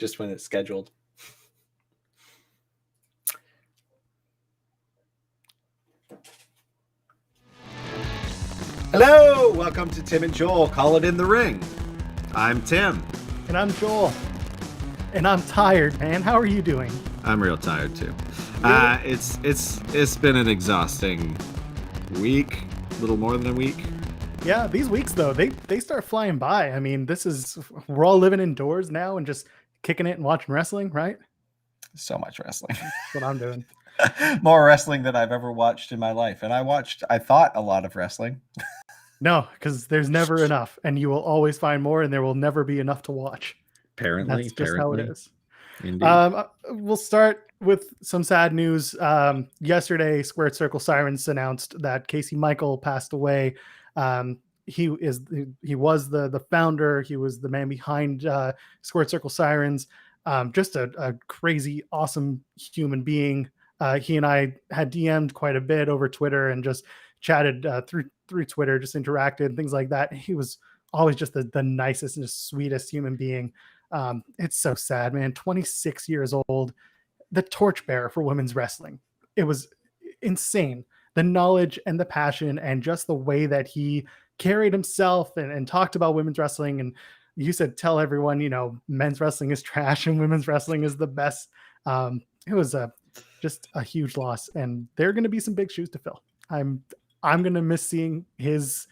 just when it's scheduled. Hello, welcome to Tim and Joel Call It in the Ring. I'm Tim. And I'm Joel. And I'm tired, man. How are you doing? I'm real tired too. It's been an exhausting week, a little more than a week. Yeah, these weeks though, they start flying by. I mean, we're all living indoors now and just kicking it and watching wrestling, right? So much wrestling. That's what I'm doing. More wrestling than I've ever watched in my life. And I thought a lot of wrestling. No, because there's never enough, and you will always find more, and there will never be enough to watch. Apparently. That's just how it is. Indeed. We'll start with some sad news. Yesterday, Squared Circle Sirens announced that Casey Michael passed away. He was the founder. He was the man behind Squared Circle Sirens. Just a crazy, awesome human being. He and I had DM'd quite a bit over Twitter and just chatted through Twitter, just interacted, things like that. He was always just the nicest and just sweetest human being. It's so sad, man. 26 years old, the torchbearer for women's wrestling. It was insane. The knowledge and the passion and just the way that he carried himself and talked about women's wrestling. And you said, tell everyone, men's wrestling is trash and women's wrestling is the best. It was just a huge loss, and there are going to be some big shoes to fill. I'm going to miss seeing his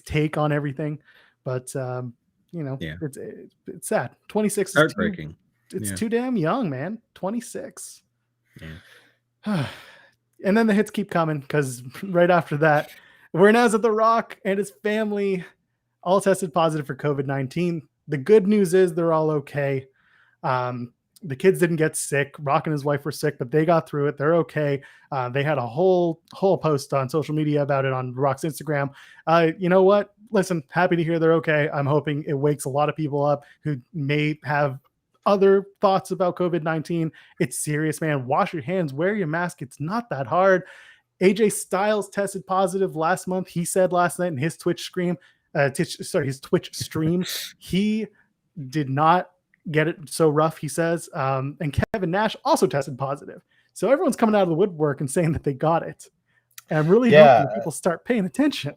take on everything, but it's sad. 26 is heartbreaking. It's too damn young, man. 26. Yeah. And then the hits keep coming, because right after that, we're announced that The Rock and his family all tested positive for COVID-19. The good news is they're all okay. The kids didn't get sick. Rock and his wife were sick, but they got through it. They're okay. They had a whole post on social media about it on Rock's Instagram. You know what? Listen, happy to hear they're okay. I'm hoping it wakes a lot of people up who may have other thoughts about COVID-19. It's serious, man. Wash your hands, wear your mask. It's not that hard. AJ Styles tested positive last month. He said last night in his Twitch stream, he did not get it so rough, he says. And Kevin Nash also tested positive. So everyone's coming out of the woodwork and saying that they got it. And I'm really hoping people start paying attention.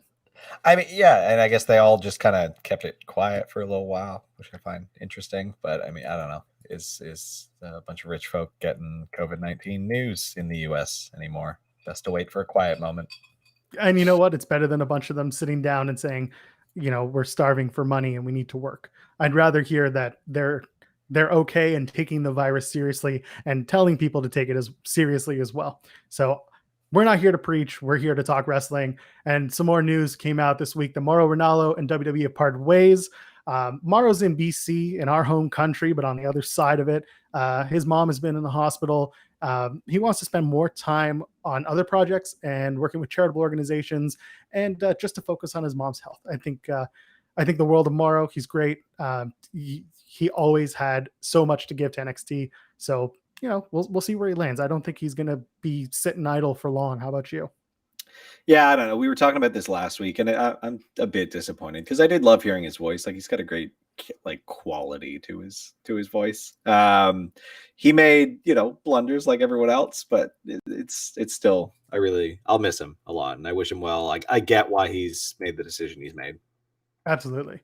I mean, yeah, and I guess they all just kind of kept it quiet for a little while, which I find interesting. But I mean, I don't know. Is a bunch of rich folk getting COVID-19 news in the U.S. anymore? Best to wait for a quiet moment. And you know what? It's better than a bunch of them sitting down and saying, we're starving for money and we need to work. I'd rather hear that they're okay and taking the virus seriously and telling people to take it as seriously as well. So we're not here to preach. We're here to talk wrestling. And some more news came out this week. The Mauro Ranallo and WWE have parted ways. Mauro's in BC, in our home country, but on the other side of it. His mom has been in the hospital. He wants to spend more time on other projects and working with charitable organizations and just to focus on his mom's health. I think the world of Mauro. He's great. He always had so much to give to NXT. So, we'll see where he lands. I don't think he's going to be sitting idle for long. How about you? Yeah, I don't know. We were talking about this last week, and I'm a bit disappointed because I did love hearing his voice. Like, he's got a great quality to his voice. He made blunders like everyone else, but it's still I'll miss him a lot, and I wish him well. Like, I get why he's made the decision he's made. Absolutely.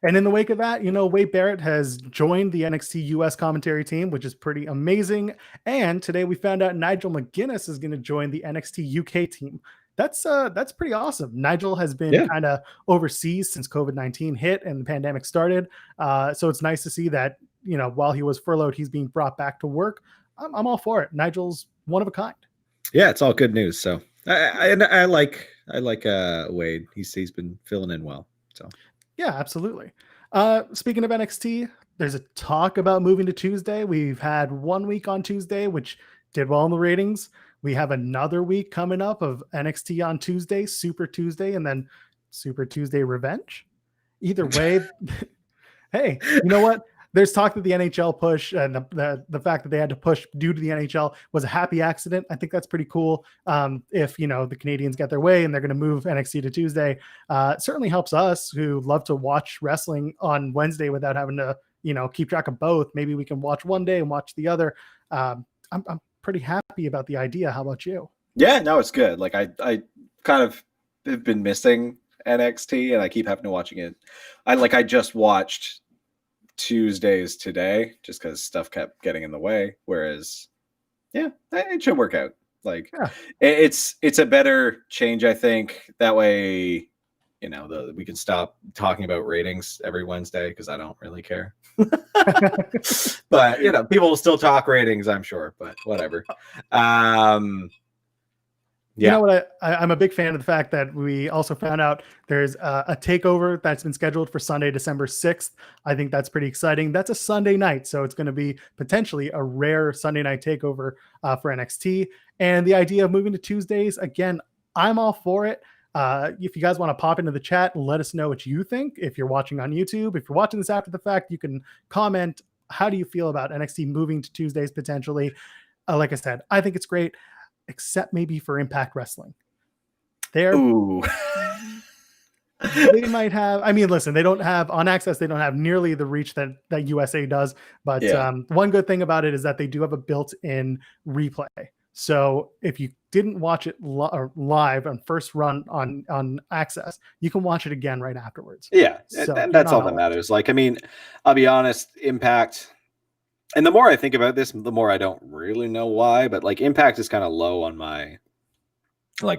And in the wake of that, Wade Barrett has joined the NXT US commentary team, which is pretty amazing. And today we found out Nigel McGuinness is going to join the NXT UK team. That's pretty awesome. Nigel has been kind of overseas since COVID-19 hit and the pandemic started. So it's nice to see that, while he was furloughed, he's being brought back to work. I'm all for it. Nigel's one of a kind. Yeah, it's all good news. So I like Wade. He's been filling in well. So. Yeah, absolutely. Speaking of NXT, there's a talk about moving to Tuesday. We've had 1 week on Tuesday, which did well in the ratings. We have another week coming up of NXT on Tuesday, Super Tuesday, and then Super Tuesday Revenge. Either way, hey, you know what? There's talk that the NHL push and the fact that they had to push due to the NHL was a happy accident. I think that's pretty cool. If the Canadians get their way and they're going to move NXT to Tuesday, it certainly helps us who love to watch wrestling on Wednesday without having to keep track of both. Maybe we can watch one day and watch the other. I'm pretty happy about the idea. How about you? Yeah, no, it's good. Like I kind of have been missing NXT, and I keep having to watching it. I just watched Tuesdays today just because stuff kept getting in the way. Whereas, yeah, it should work out. Like, Yeah. it's a better change, I think. That way, we can stop talking about ratings every Wednesday because I don't really care. But people will still talk ratings, I'm sure. But whatever. You know what? I'm a big fan of the fact that we also found out there's a takeover that's been scheduled for Sunday, December 6th. I think that's pretty exciting. That's a Sunday night, so it's going to be potentially a rare Sunday night takeover for NXT. And the idea of moving to Tuesdays, again, I'm all for it. If you guys want to pop into the chat and let us know what you think, if you're watching on YouTube, if you're watching this after the fact, you can comment. How do you feel about NXT moving to Tuesdays potentially? Like I said, I think it's great. Except maybe for Impact Wrestling. They might have, listen, they don't have on Access, they don't have nearly the reach that USA does. But one good thing about it is that they do have a built-in replay. So if you didn't watch it live on first run on Access, you can watch it again right afterwards. Yeah, so that's all that matters. Like, I'll be honest, Impact. And the more I think about this, the more I don't really know why, but like Impact is kind of low on my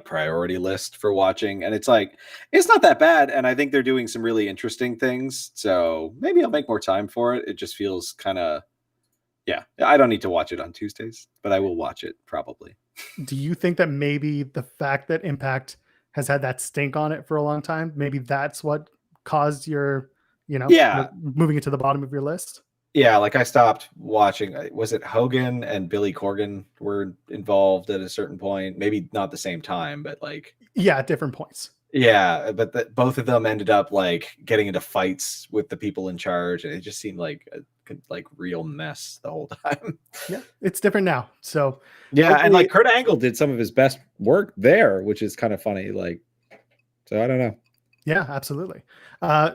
priority list for watching. And it's not that bad. And I think they're doing some really interesting things. So maybe I'll make more time for it. It just feels kind of, I don't need to watch it on Tuesdays, but I will watch it probably. Do you think that maybe the fact that Impact has had that stink on it for a long time, maybe that's what caused your, moving it to the bottom of your list? Yeah, I stopped watching. Was it Hogan and Billy Corgan were involved at a certain point? Maybe not the same time, but at different points. Yeah, but both of them ended up getting into fights with the people in charge, and it just seemed like a real mess the whole time. Yeah, it's different now. So yeah, and Kurt Angle did some of his best work there, which is kind of funny. So I don't know. Yeah, absolutely.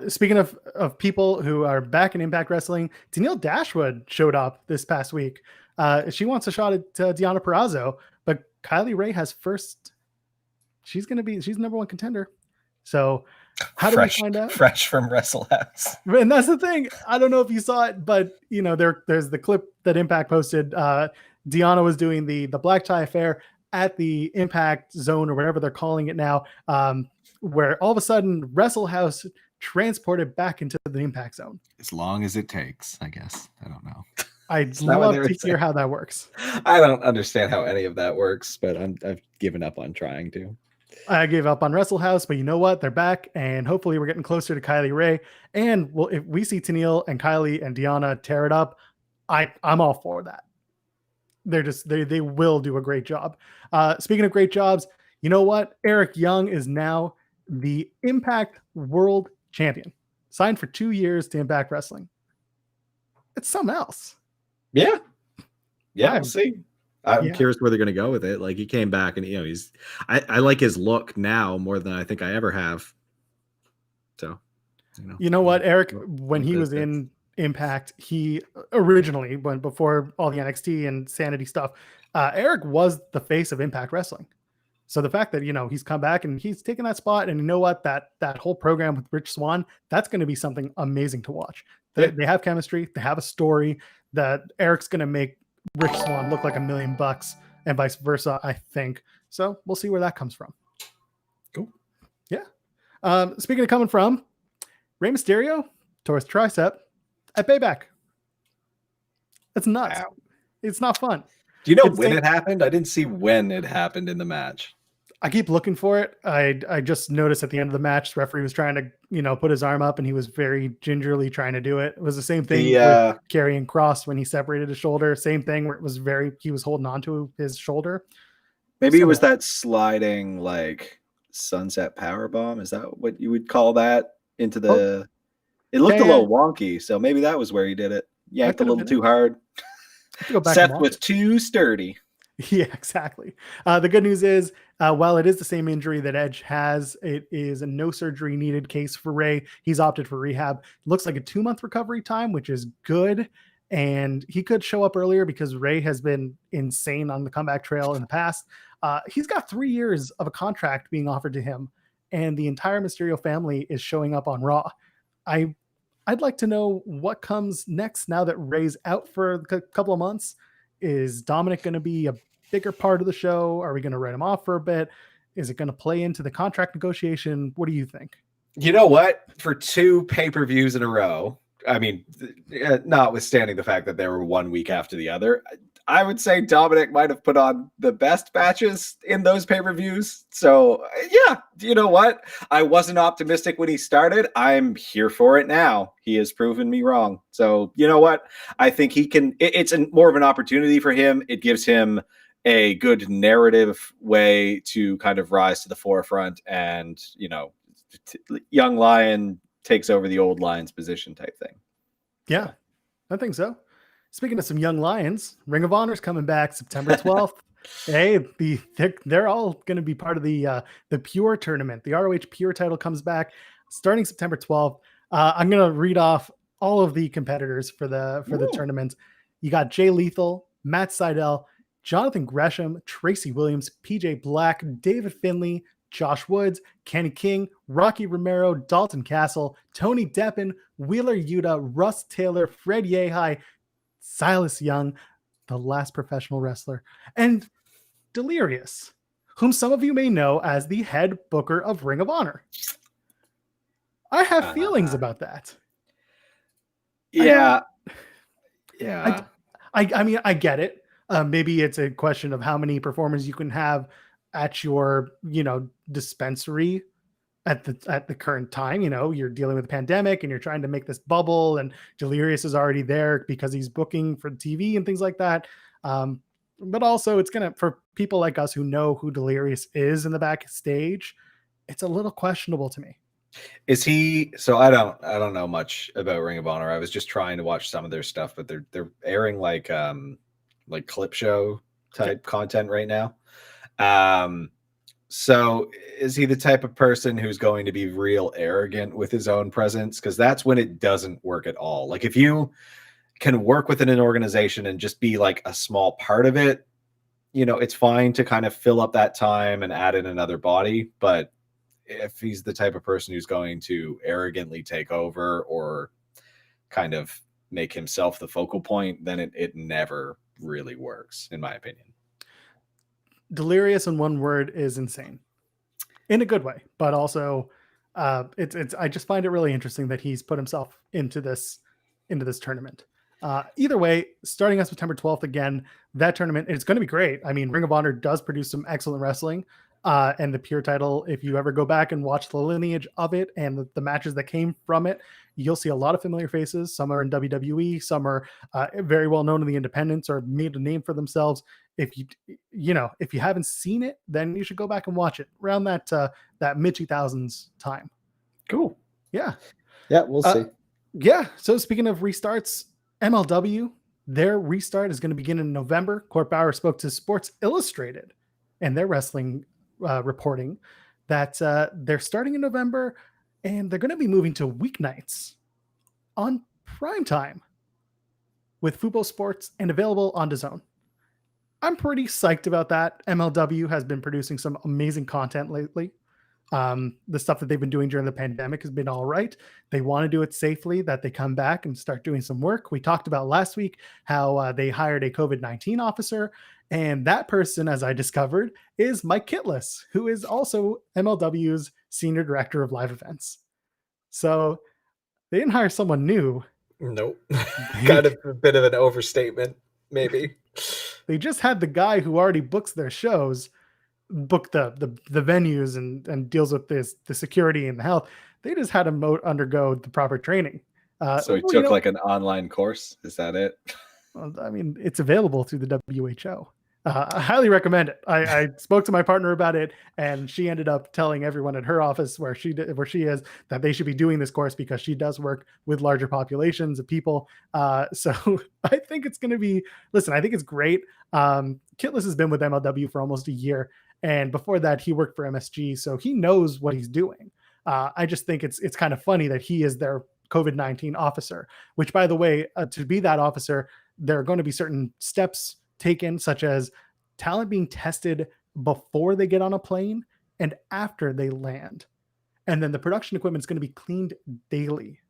Speaking of people who are back in Impact Wrestling, Tennille Dashwood showed up this past week. She wants a shot at Deonna Purrazzo, but Kylie Rae has first. She's the number one contender. So how do we find out? Fresh from Wrestle House. And that's the thing. I don't know if you saw it, but there's the clip that Impact posted. Deonna was doing the black tie affair at the Impact Zone or whatever they're calling it now. Where all of a sudden Wrestle House transported back into the Impact Zone. As long as it takes, I guess. I don't know. I'd love to hear how that works. I don't understand how any of that works, but I've given up on trying to. I gave up on Wrestle House, but you know what? They're back, and hopefully we're getting closer to Kylie Rae. And if we see Tennille and Kylie and Deonna tear it up, I'm all for that. They will do a great job. Speaking of great jobs, you know what? Eric Young is now the Impact World Champion, signed for 2 years to Impact Wrestling. It's something else. Yeah, we'll see. I'm curious where they're going to go with it. He came back, and I like his look now more than I think I ever have. So, you know what, Eric? When he was in Impact, he originally before all the NXT and Sanity stuff, Eric was the face of Impact Wrestling. So the fact that, he's come back and he's taken that spot, and you know what, that whole program with Rich Swann, that's going to be something amazing to watch. They have chemistry. They have a story that Eric's going to make Rich Swann look like $1 million and vice versa, I think. So we'll see where that comes from. Cool. Yeah. Speaking of coming from, Rey Mysterio tore his tricep at Payback. It's nuts. Wow. It's not fun. Do you know when it happened? I didn't see when it happened in the match. I keep looking for it. I just noticed at the end of the match, the referee was trying to, put his arm up, and he was very gingerly trying to do it. It was the same thing with Karrion Kross when he separated his shoulder. Same thing where it was he was holding on to his shoulder. Maybe it was that sliding sunset power bomb. Is that what you would call that? Into the it looked a little wonky, so maybe that was where he did it. Yanked a little too hard. Go back Seth was too sturdy. Yeah, exactly. The good news is, while it is the same injury that Edge has, it is a no surgery needed case for Ray. He's opted for rehab. Looks like a 2-month recovery time, which is good. And he could show up earlier because Ray has been insane on the comeback trail in the past. He's got 3 years of a contract being offered to him, and the entire Mysterio family is showing up on Raw. I'd like to know what comes next now that Ray's out for a couple of months. Is Dominic going to be a bigger part of the show? Are we going to write him off for a bit? Is it going to play into the contract negotiation? What do you think? You know what? For 2 pay-per-views in a row, I mean, notwithstanding the fact that they were 1 week after the other, I would say Dominic might have put on the best matches in those pay-per-views. So, yeah, you know what? I wasn't optimistic when he started. I'm here for it now. He has proven me wrong. So, you know what? I think he can. It's more of an opportunity for him. It gives him a good narrative way to kind of rise to the forefront, and, you know, young lion takes over the old lion's position type thing. Yeah, I think so. Speaking of some young lions, Ring of Honor's coming back September 12th. Hey, they're all going to be part of the Pure tournament. The ROH Pure title comes back starting September 12th. I'm going to read off all of the competitors for the tournament. You got Jay Lethal, Matt Sydal, Jonathan Gresham, Tracy Williams, PJ Black, David Finlay, Josh Woods, Kenny King, Rocky Romero, Dalton Castle, Tony Deppen, Wheeler Yuta, Russ Taylor, Fred Yehai, Silas Young, the last professional wrestler, and Delirious, whom some of you may know as the head booker of Ring of Honor. I have feelings about that. Yeah. I mean, I get it. Maybe it's a question of how many performers you can have at your, dispensary at the current time. You're dealing with a pandemic and you're trying to make this bubble, and Delirious is already there because he's booking for TV and things like that. But also it's for people like us who know who Delirious is in the backstage, it's a little questionable to me. Is he? So I don't know much about Ring of Honor. I was just trying to watch some of their stuff, but they're airing like clip show type content right now. So is he the type of person who's going to be real arrogant with his own presence? Because that's when it doesn't work at all. Like, if you can work within an organization and just be like a small part of it, it's fine to kind of fill up that time and add in another body. But if he's the type of person who's going to arrogantly take over or kind of make himself the focal point, then it never really works, in my opinion. Delirious in one word is insane, in a good way, but also it's I just find it really interesting that he's put himself into this tournament. Either way, starting on September 12th, again, that tournament, it's going to be great. I mean, Ring of Honor does produce some excellent wrestling, and the Pure title, if you ever go back and watch the lineage of it and the matches that came from it, you'll see a lot of familiar faces. Some are in WWE, some are very well known in the independents or made a name for themselves. If you haven't seen it, then you should go back and watch it around that mid 2000s time. Cool. Yeah. We'll see. Yeah. So speaking of restarts, MLW, their restart is going to begin in November. Court Bauer spoke to Sports Illustrated and their wrestling reporting that they're starting in November, and they're going to be moving to weeknights on primetime with Fubo Sports and available on DAZN. I'm pretty psyched about that. MLW has been producing some amazing content lately. The stuff that they've been doing during the pandemic has been all right. They want to do it safely, that they come back and start doing some work. We talked about last week how they hired a COVID-19 officer, and that person, as I discovered, is Mike Kitless, who is also MLW's Senior Director of Live Events. So they didn't hire someone new. Nope. Kind of a bit of an overstatement, maybe. They just had the guy who already books their shows book the venues and deals with the security and the health. They just had him undergo the proper training. So he took like an online course. Is that it? I mean, it's available through the WHO. I highly recommend it. I spoke to my partner about it, and she ended up telling everyone at her office where she is that they should be doing this course because she does work with larger populations of people. So I think it's going to be. Listen, I think it's great. Kitless has been with MLW for almost a year, and before that, he worked for MSG, so he knows what he's doing. I just think it's kind of funny that he is their COVID-19 officer. Which, by the way, to be that officer, there are going to be certain steps taken, such as talent being tested before they get on a plane and after they land. And then the production equipment is going to be cleaned daily.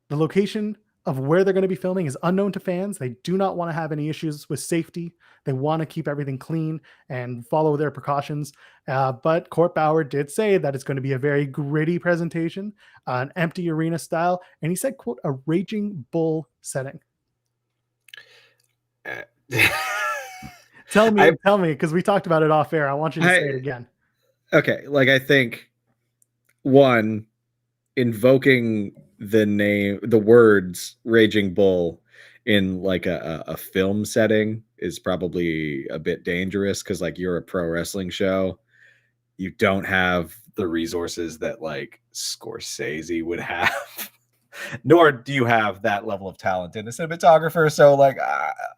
The location of where they're going to be filming is unknown to fans. They do not want to have any issues with safety. They want to keep everything clean and follow their precautions. But Court Bauer did say that it's going to be a very gritty presentation, an empty arena style. And he said, quote, a raging bull setting. Tell me, because we talked about it off air. I want you to say it again. Okay, like I think one, invoking the words "raging bull" in like a film setting is probably a bit dangerous because like you're a pro wrestling show, you don't have the resources that like Scorsese would have. Nor do you have that level of talent in a cinematographer. So like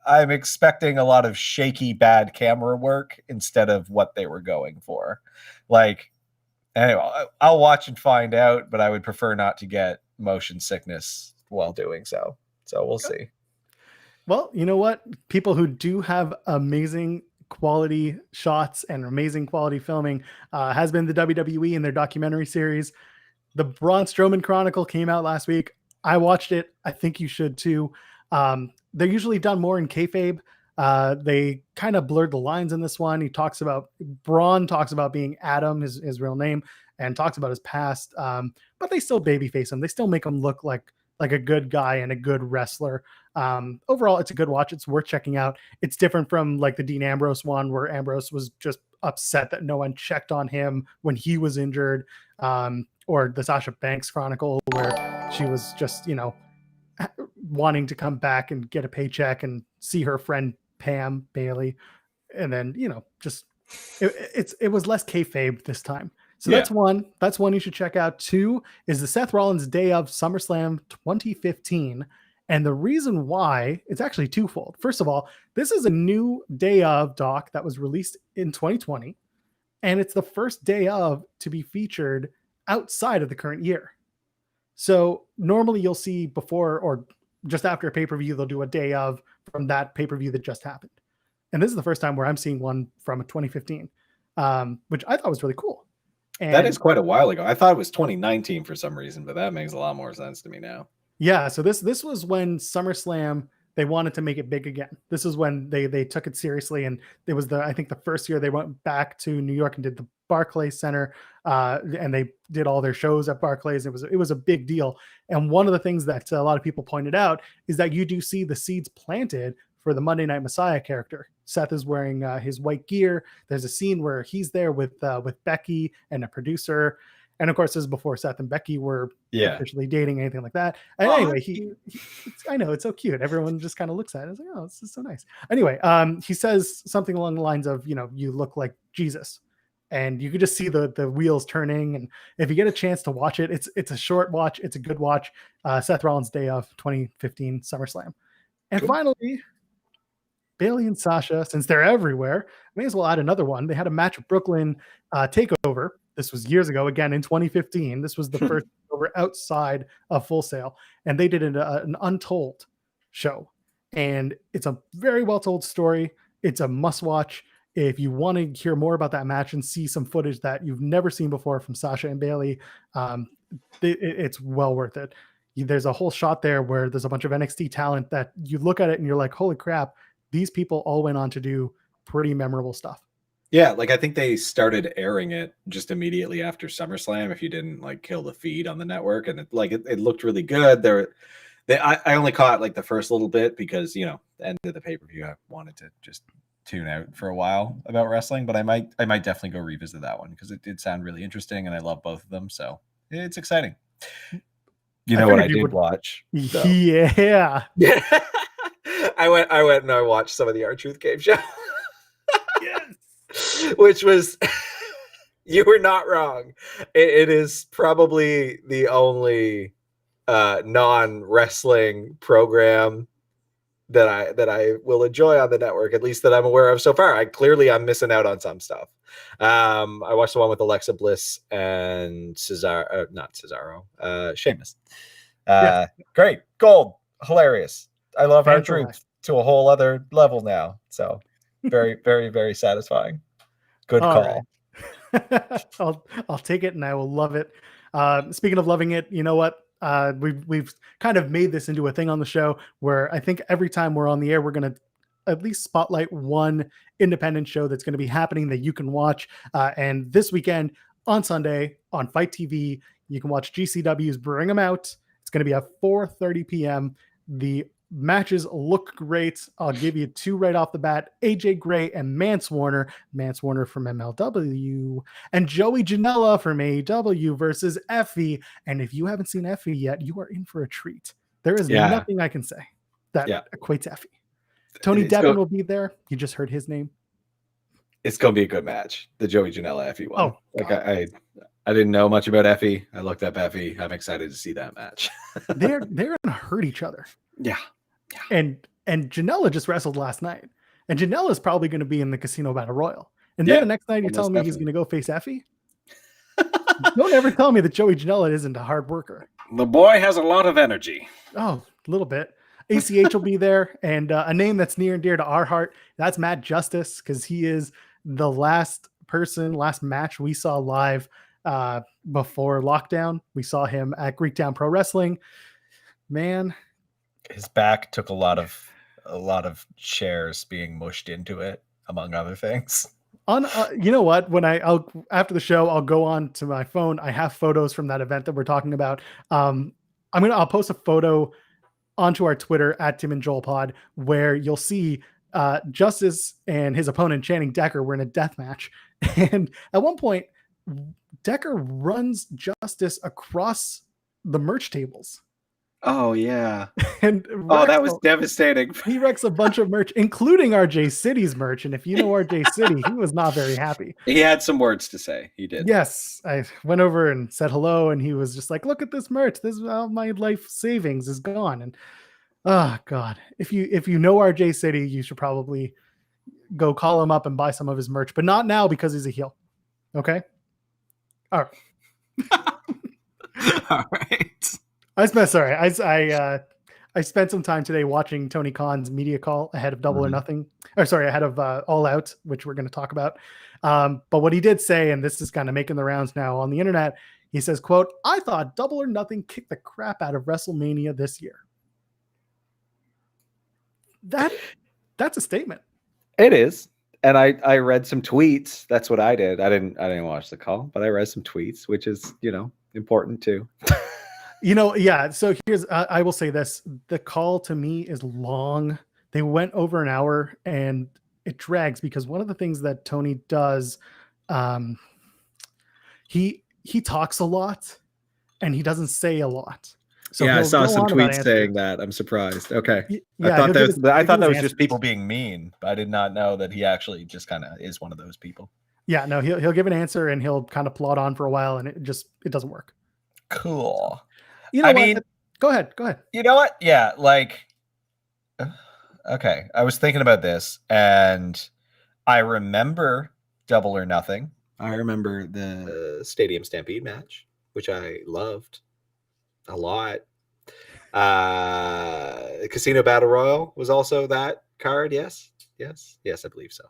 I'm expecting a lot of shaky, bad camera work instead of what they were going for. Like, anyway, I'll watch and find out, but I would prefer not to get motion sickness while doing so. So we'll see. Well, you know what? People who do have amazing quality shots and amazing quality filming has been the WWE in their documentary series. The Braun Strowman Chronicle came out last week. I watched it. I think you should too. They're usually done more in kayfabe. They kind of blurred the lines in this one. Braun talks about being Adam, his real name, and talks about his past. But they still babyface him. They still make him look like a good guy and a good wrestler. Overall, it's a good watch. It's worth checking out. It's different from like the Dean Ambrose one where Ambrose was just upset that no one checked on him when he was injured. Or the Sasha Banks Chronicle where she was just, wanting to come back and get a paycheck and see her friend Pam Bailey. And then, just it was less kayfabe this time. So yeah. That's one you should check out. 2 is the Seth Rollins Day of SummerSlam 2015. And the reason why, it's actually twofold. First of all, this is a new Day of doc that was released in 2020. And it's the first Day of to be featured outside of the current year. So normally you'll see before or just after a pay-per-view, they'll do a Day of from that pay-per-view that just happened. And this is the first time where I'm seeing one from 2015, which I thought was really cool. And that is quite a while ago. I thought it was 2019 for some reason, but that makes a lot more sense to me now. Yeah, so this was when SummerSlam, they wanted to make it big again. This is when they took it seriously, and it was I think the first year they went back to New York and did the Barclays Center, and they did all their shows at Barclays. It was a big deal. And one of the things that a lot of people pointed out is that you do see the seeds planted for the Monday Night Messiah character. Seth is wearing his white gear. There's a scene where he's there with Becky and a producer. And of course, this is before Seth and Becky were officially dating, anything like that. And anyway, I know, it's so cute. Everyone just kind of looks at it. It's like, oh, this is so nice. Anyway, he says something along the lines of, you look like Jesus. And you could just see the wheels turning. And if you get a chance to watch it, it's a short watch. It's a good watch. Seth Rollins Day of 2015 SummerSlam. And finally, Bailey and Sasha, since they're everywhere, may as well add another one. They had a match at Brooklyn TakeOver. This was years ago, again in 2015. This was the first over outside of Full Sail, and they did an Untold show. And it's a very well told story. It's a must watch. If you want to hear more about that match and see some footage that you've never seen before from Sasha and Bailey, it's well worth it. There's a whole shot there where there's a bunch of NXT talent that you look at it and you're like, holy crap, these people all went on to do pretty memorable stuff. Yeah, like I think they started airing it just immediately after SummerSlam if you didn't like kill the feed on the network, and it looked really good. I only caught like the first little bit because the end of the pay-per-view I wanted to just tune out for a while about wrestling, but I might definitely go revisit that one because it did sound really interesting and I love both of them, so it's exciting. You know what I did watch? So. Yeah. I went and I watched some of the R-Truth game show. which was you were not wrong. It is probably the only non-wrestling program that I will enjoy on the network, at least that I'm aware of so far. I'm missing out on some stuff. I watched the one with Alexa Bliss and Sheamus. Great, gold, hilarious. I love our truth to a whole other level now. So very, very, very satisfying. Good call. Right. I'll take it and I will love it. Speaking of loving it, you know what? We've kind of made this into a thing on the show where I think every time we're on the air, we're going to at least spotlight one independent show that's going to be happening that you can watch. And this weekend on Sunday on Fight TV, you can watch GCW's Bring 'Em Out. It's going to be at 4:30 p.m. The matches look great. I'll give you two right off the bat. AJ Gray and Mance Warner from MLW, and Joey Janela from AEW versus Effie. And if you haven't seen Effie yet, you are in for a treat. There is nothing I can say that equates Effie. Tony Deppen will be there. You just heard his name. It's going to be a good match. The Joey Janela Effie one. Oh, like I didn't know much about Effie. I looked up Effie. I'm excited to see that match. they're going to hurt each other. Yeah. And Janela just wrestled last night. And Janela is probably going to be in the Casino Battle Royal. And then the next night you're telling me he's going to go face Effie? Don't ever tell me that Joey Janela isn't a hard worker. The boy has a lot of energy. Oh, a little bit. ACH will be there. And a name that's near and dear to our heart, that's Matt Justice, because he is the last match we saw live before lockdown. We saw him at Greektown Pro Wrestling. Man, his back took a lot of chairs being mushed into it, among other things. You know what? When I'll after the show, I'll go on to my phone. I have photos from that event that we're talking about. I'll post a photo onto our Twitter at Tim and Joel Pod, where you'll see Justice and his opponent Channing Decker were in a death match, and at one point, Decker runs Justice across the merch tables. Oh yeah. And that was devastating. He wrecks a bunch of merch, including RJ City's merch. And if you know RJ City, he was not very happy. He had some words to say. He did. Yes. I went over and said hello, and he was just like, look at this merch. This all my life savings is gone. And oh God, if you know RJ City, you should probably go call him up and buy some of his merch, but not now because he's a heel. Okay. All right. All right. I spent some time today watching Tony Khan's media call ahead of Double or Nothing, ahead of All Out, which we're going to talk about. But what he did say, and this is kind of making the rounds now on the internet, he says, quote, "I thought Double or Nothing kicked the crap out of WrestleMania this year." That's a statement. It is. And I read some tweets. That's what I did. I didn't watch the call, but I read some tweets, which is, important too. So here's, I will say this. The call to me is long. They went over an hour and it drags because one of the things that Tony does, he talks a lot and he doesn't say a lot. So I saw some tweets saying that. I'm surprised. Okay. Yeah, I thought that was just people being mean, but I did not know that he actually just kind of is one of those people. Yeah, no, he'll give an answer and he'll kind of plod on for a while and it doesn't work. Cool. Go ahead. You know what? Yeah, okay. I was thinking about this and I remember Double or Nothing. I remember the Stadium Stampede match, which I loved a lot. Casino Battle Royal was also that card. Yes, I believe so.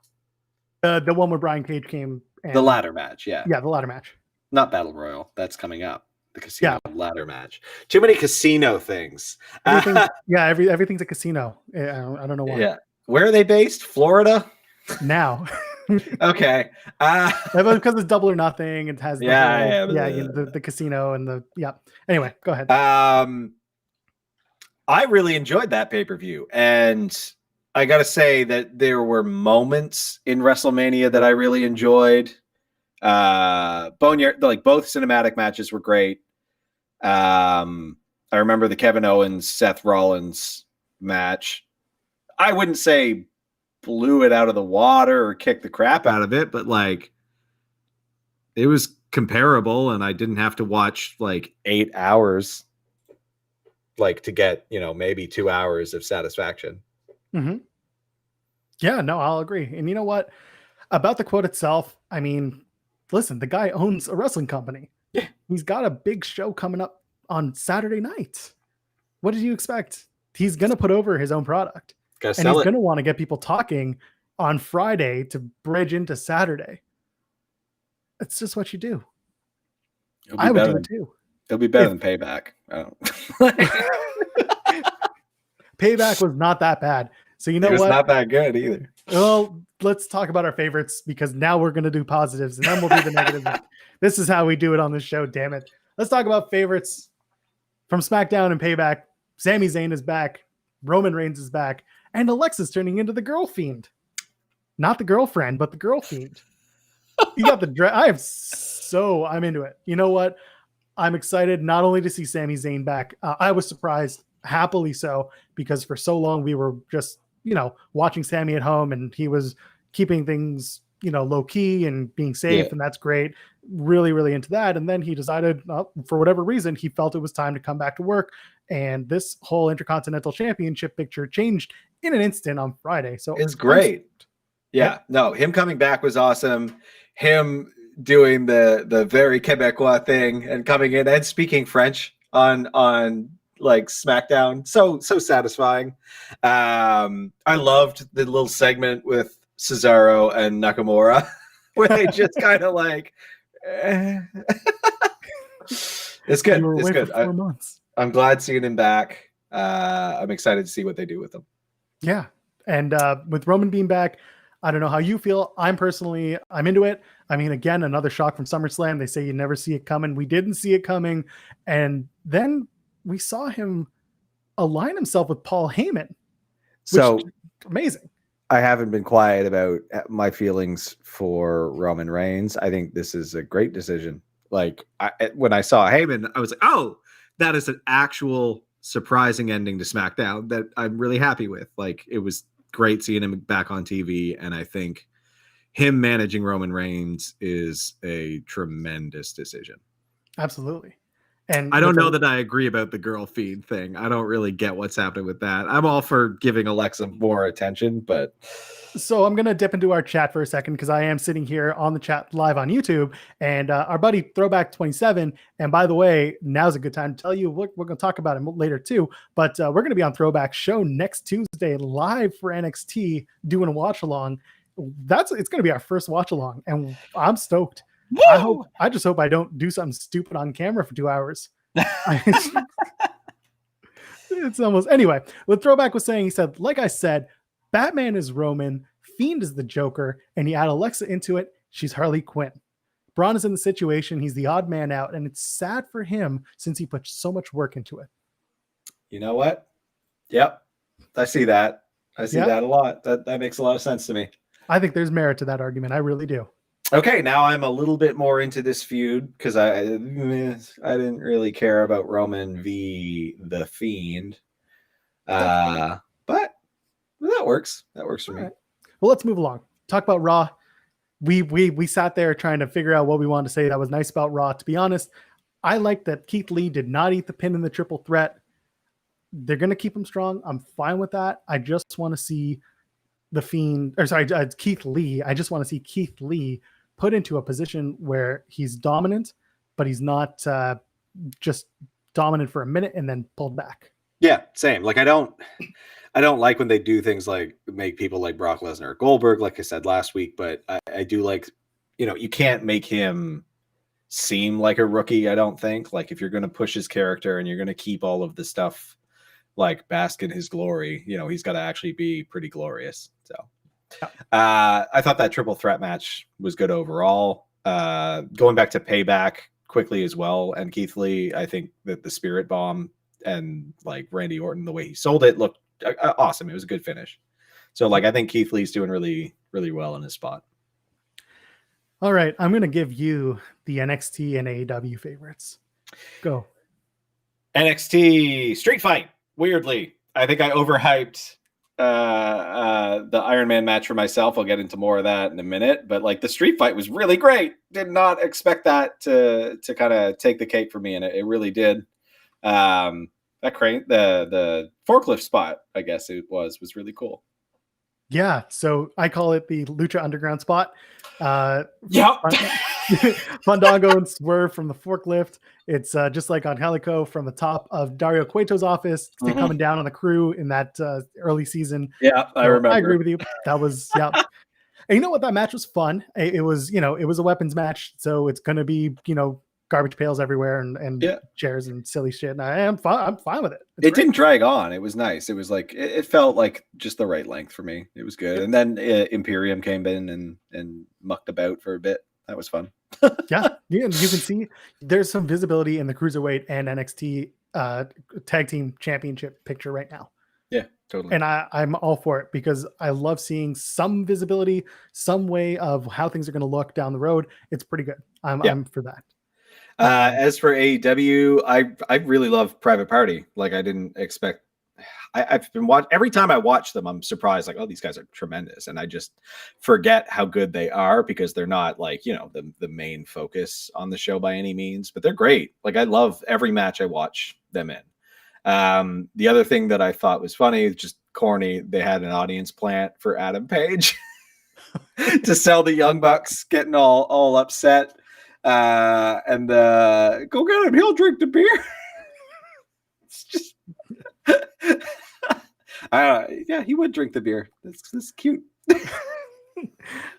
The one where Brian Cage came. The ladder match. Yeah, the ladder match. Not Battle Royal. That's coming up. The casino ladder match. Too many casino things. Everything's a casino. I don't know why. Yeah. Where are they based? Florida? Now. Okay. Because it's Double or Nothing. It has the casino and Anyway, go ahead. I really enjoyed that pay-per-view. And I got to say that there were moments in WrestleMania that I really enjoyed. Boneyard, both cinematic matches were great. I remember the Kevin Owens Seth Rollins match. I wouldn't say blew it out of the water or kicked the crap out of it, but like it was comparable, and I didn't have to watch like 8 hours like to get, maybe 2 hours of satisfaction. Mm-hmm. Yeah, no, I'll agree. And you know what? About the quote itself, I mean, listen, the guy owns a wrestling company. Yeah. He's got a big show coming up on Saturday night. What did you expect? He's going to put over his own product. Gotta And sell he's it. going to want to get people talking on Friday to bridge into Saturday. It's just what you do. I would do it too. It'll be better than Payback. Payback was not that bad. So you know It was what? not that good either. Well, let's talk about our favorites, because now we're going to do positives and then we'll do the negatives. This is how we do it on this show, damn it. Let's talk about favorites from SmackDown and Payback. Sami Zayn is back. Roman Reigns is back. And Alexa's turning into the girl fiend. Not the girlfriend, but the girl fiend. You got the dress. I'm into it. You know what? I'm excited not only to see Sami Zayn back. I was surprised, happily so, because for so long we were just, watching Sami at home, and he was keeping things, low key and being safe. Yeah. And that's great. Really, really into that. And then he decided, for whatever reason, he felt it was time to come back to work. And this whole Intercontinental Championship picture changed in an instant on Friday. So it's great. Yeah, no, him coming back was awesome. Him doing the very Quebecois thing and coming in and speaking French on like SmackDown, so satisfying. I loved the little segment with Cesaro and Nakamura where they just kind of like it's good. It's good. 4 months. I'm glad seeing him back. I'm excited to see what they do with him. Yeah, and with Roman being back, I don't know how you feel. I'm into it. I mean, again, another shock from SummerSlam. They say you never see it coming. We didn't see it coming. And then we saw him align himself with Paul Heyman. So amazing. I haven't been quiet about my feelings for Roman Reigns. I think this is a great decision. Like when I saw Heyman, I was like, oh, that is an actual surprising ending to SmackDown that I'm really happy with. Like, it was great seeing him back on TV, and I think him managing Roman Reigns is a tremendous decision. Absolutely. And I don't know that I agree about the girl feed thing. I don't really get what's happening with that. I'm all for giving Alexa more attention, but so I'm going to dip into our chat for a second, because I am sitting here on the chat live on YouTube, and our buddy Throwback 27. And by the way, now's a good time to tell you, we're going to talk about him later too, but we're going to be on Throwback show next Tuesday live for NXT doing a watch along. It's going to be our first watch along, and I'm stoked. I just hope I don't do something stupid on camera for 2 hours. It's almost anyway. What Throwback was saying, he said, like I said, Batman is Roman, Fiend is the Joker, and you add Alexa into it, she's Harley Quinn. Braun is in the situation, he's the odd man out, and it's sad for him since he put so much work into it. You know what? Yep. I see that. I see that a lot. That makes a lot of sense to me. I think there's merit to that argument. I really do. Okay, now I'm a little bit more into this feud, because I didn't really care about Roman v. the Fiend. But that works. That works for me. Right. Well, let's move along. Talk about Raw. We sat there trying to figure out what we wanted to say that was nice about Raw. To be honest, I like that Keith Lee did not eat the pin in the triple threat. They're going to keep him strong. I'm fine with that. I just want to see the Fiend, or sorry, Keith Lee. I just want to see Keith Lee put into a position where he's dominant, but he's not just dominant for a minute and then pulled back. Yeah, same. Like, I don't like when they do things like make people like Brock Lesnar or Goldberg, like I said last week, but I do like, you can't make him seem like a rookie, I don't think. Like, if you're going to push his character and you're going to keep all of the stuff like bask in his glory, he's got to actually be pretty glorious. So I thought that triple threat match was good overall. Going back to Payback quickly as well, and Keith Lee, I think that the Spirit Bomb and like Randy Orton, the way he sold it looked awesome. It was a good finish. So like, I think Keith Lee's doing really, really well in his spot. All right, I'm going to give you the NXT and AEW favorites. Go. NXT Street Fight. Weirdly, I think I overhyped the Iron Man match for myself. I'll get into more of that in a minute. But like the street fight was really great. Did not expect that to kind of take the cake for me, and it really did. That crane, the forklift spot, I guess it was really cool. Yeah, so I call it the Lucha Underground spot. Yeah. Fandango and Swerve from the forklift. It's just like on Helico from the top of Dario Cueto's office, coming down on the crew in that early season. Yeah, I remember. I agree with you. That was, yeah. And you know what? That match was fun. It was, it was a weapons match. So it's going to be, garbage pails everywhere and chairs and silly shit. And I'm fine with it. It didn't drag on. It was nice. It was like, it felt like just the right length for me. It was good. And then Imperium came in and mucked about for a bit. That was fun. Yeah. You can see there's some visibility in the Cruiserweight and NXT tag team championship picture right now. Yeah, totally. And I'm all for it because I love seeing some visibility, some way of how things are going to look down the road. It's pretty good. I'm for that. As for AEW, I really love Private Party. Like I didn't expect. I've been every time I watch them, I'm surprised. Like, oh, these guys are tremendous, and I just forget how good they are because they're not like the main focus on the show by any means. But they're great. Like I love every match I watch them in. The other thing that I thought was funny, just corny, they had an audience plant for Adam Page to sell the Young Bucks, getting all upset. And go get him, he'll drink the beer. It's just yeah, he would drink the beer. That's cute.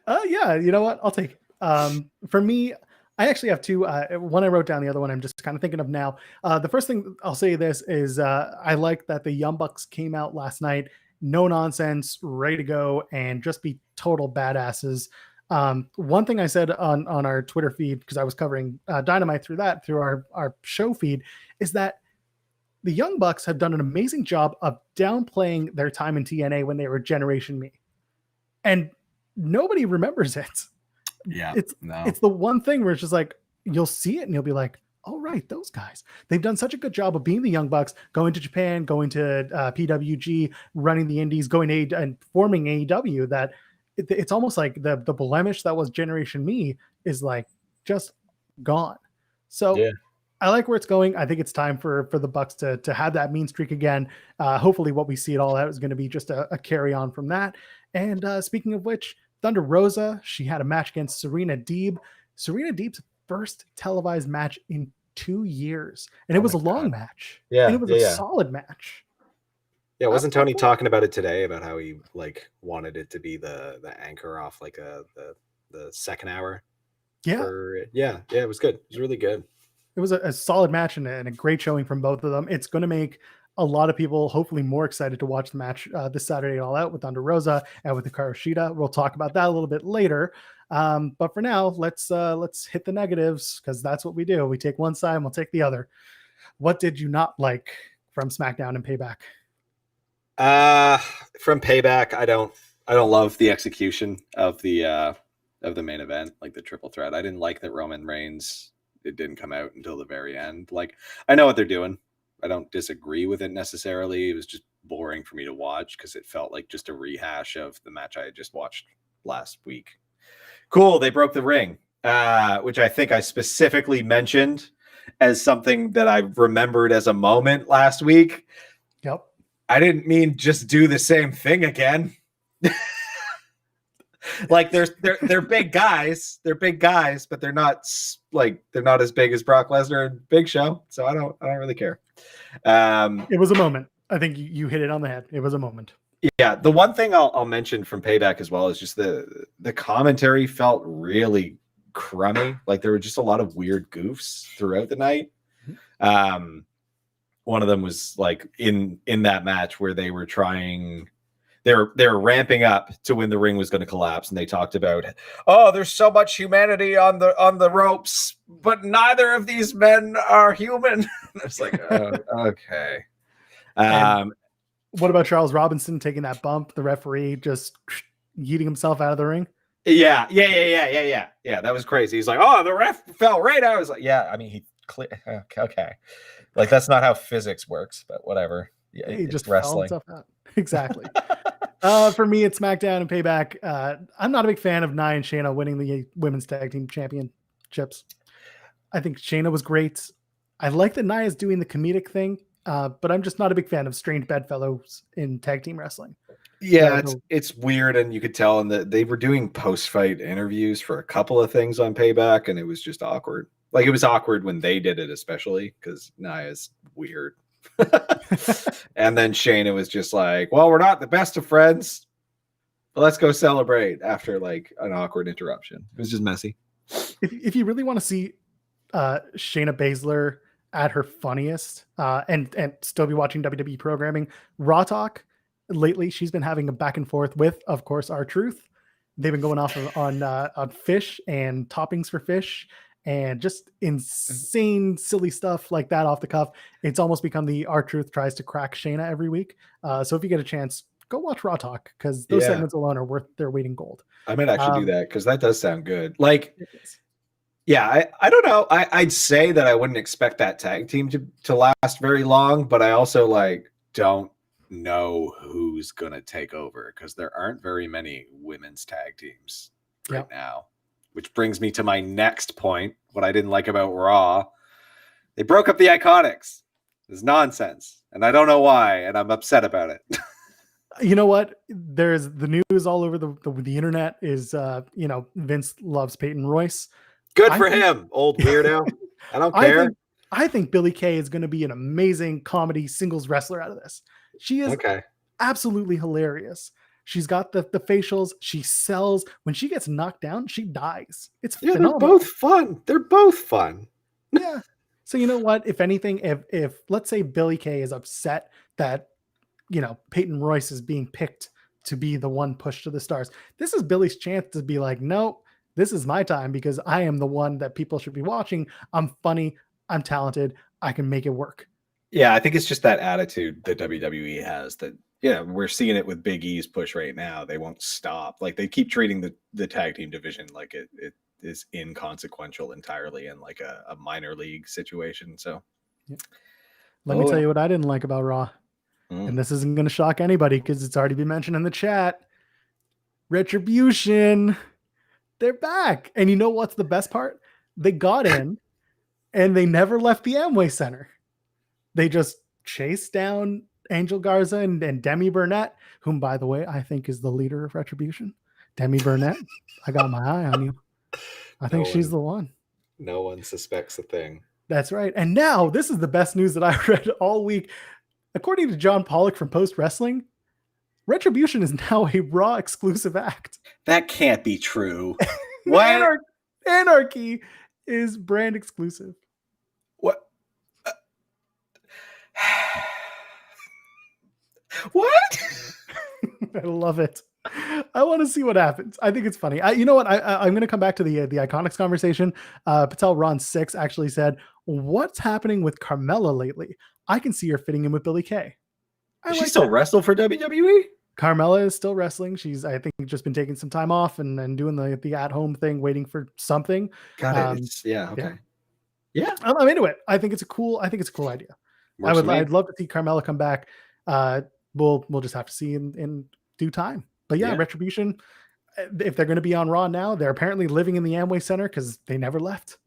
Yeah, you know what? I'll take it. For me, I actually have two. One I wrote down, the other one I'm just kind of thinking of now. The first thing I'll say this is I like that the Young Bucks came out last night, no nonsense, ready to go, and just be total badasses. One thing I said on our Twitter feed, because I was covering Dynamite through our show feed, is that the Young Bucks have done an amazing job of downplaying their time in TNA when they were Generation Me, and nobody remembers it. Yeah, it's the one thing where it's just like you'll see it and you'll be like, oh right, those guys. They've done such a good job of being the Young Bucks, going to Japan, going to PWG, running the Indies, going to and forming AEW that. It's almost like the blemish that was Generation Me is like just gone. So yeah. I like where it's going. I think it's time for the Bucks to have that mean streak again. Hopefully what we see it all out is going to be just a carry on from that. And speaking of which, Thunder Rosa, she had a match against Serena Deeb. Serena Deeb's first televised match in 2 years. And it was a long match. Yeah. And it was a solid match. Yeah, wasn't Tony talking about it today about how he like wanted it to be the anchor off like the second hour? Yeah. It was good. It was really good. It was a solid match and a great showing from both of them. It's going to make a lot of people hopefully more excited to watch the match this Saturday All Out with Thunder Rosa and with Hikaru Shida. We'll talk about that a little bit later. But for now, let's hit the negatives because that's what we do. We take one side and we'll take the other. What did you not like from SmackDown and Payback? From Payback, I don't love the execution of the main event, like the triple threat. I didn't like that Roman Reigns, it didn't come out until the very end. Like, I know what they're doing. I don't disagree with it necessarily. It was just boring for me to watch because it felt like just a rehash of the match I had just watched last week. Cool, they broke the ring, which I think I specifically mentioned as something that I remembered as a moment last week. Yep. I didn't mean just do the same thing again. Like they're big guys. They're big guys, but they're not as big as Brock Lesnar and Big Show. So I don't really care. It was a moment. I think you hit it on the head. It was a moment. Yeah. The one thing I'll mention from Payback as well is just the commentary felt really crummy. Like there were just a lot of weird goofs throughout the night. One of them was like in that match where they were ramping up to when the ring was going to collapse, and they talked about, oh, there's so much humanity on the ropes, but neither of these men are human. It's like, oh, okay. What about Charles Robinson taking that bump? The referee just yeeting himself out of the ring. Yeah. That was crazy. He's like, oh, the ref fell right out. I was like, yeah. I mean, okay. Like that's not how physics works, but whatever. Yeah, he just wrestling. Fell himself out. Exactly. For me, it's SmackDown and Payback. I'm not a big fan of Nia and Shayna winning the women's tag team championships. I think Shayna was great. I like that Nia's doing the comedic thing, but I'm just not a big fan of strange bedfellows in tag team wrestling. Yeah, it's weird, and you could tell in that they were doing post-fight interviews for a couple of things on Payback, and it was just awkward. Like, it was awkward when they did it, especially because Nia's weird. And then Shayna was just like, well, we're not the best of friends, but let's go celebrate after like an awkward interruption. It was just messy. If you really want to see Shayna Baszler at her funniest and still be watching WWE programming, Raw Talk, lately she's been having a back and forth with, of course, R-Truth. They've been going off on fish and toppings for fish and just insane silly stuff like that off the cuff. It's almost become the R-Truth tries to crack Shayna every week. So if you get a chance, go watch Raw Talk, because those segments alone are worth their weight in gold. I might actually do that, because that does sound good. Like, yeah, I don't know. I'd say that I wouldn't expect that tag team to last very long, but I also like don't know who's gonna take over, because there aren't very many women's tag teams right now. Which brings me to my next point. What I didn't like about Raw, they broke up the Iconics. It's nonsense, and I don't know why, and I'm upset about it. You know what? There's the news all over the internet is Vince loves Peyton Royce. Good for him, old weirdo. I don't care. I think Billie Kay is going to be an amazing comedy singles wrestler out of this. She is absolutely hilarious. She's got the facials. She sells. When she gets knocked down, she dies. It's phenomenal. They're both fun. They're both fun. Yeah. So you know what? If anything, if let's say Billie Kay is upset that Peyton Royce is being picked to be the one pushed to the stars, this is Billie's chance to be like, no, this is my time, because I am the one that people should be watching. I'm funny. I'm talented. I can make it work. Yeah, I think it's just that attitude that WWE has that, we're seeing it with Big E's push right now. They won't stop. Like, they keep treating the tag team division like it is inconsequential entirely in like a minor league situation. So let me tell you what I didn't like about Raw. And this isn't going to shock anybody because it's already been mentioned in the chat. Retribution. They're back. And you know what's the best part? They got in and they never left the Amway Center. They just chased down Angel Garza and Demi Burnett, whom, by the way, I think is the leader of Retribution. Demi Burnett, I got my eye on you. I think she's the one. No one suspects a thing. That's right. And now, this is the best news that I read all week. According to John Pollock from Post Wrestling, Retribution is now a Raw exclusive act. That can't be true. What? Anarchy is brand exclusive. What? What? I love it. I want to see what happens. I think it's funny. You know what? I'm going to come back to the Iconics conversation. Patel Ron 6 actually said, what's happening with Carmella lately? I can see her fitting in with Billie Kay. Does she still wrestle for WWE? Carmella is still wrestling. She's, I think, just been taking some time off and doing the at-home thing, waiting for something. Got it. Okay. Yeah. I'm into it. I think it's a cool idea. I'd love to see Carmella come back. We'll just have to see in due time. But yeah, Retribution, if they're going to be on Raw now, they're apparently living in the Amway Center because they never left.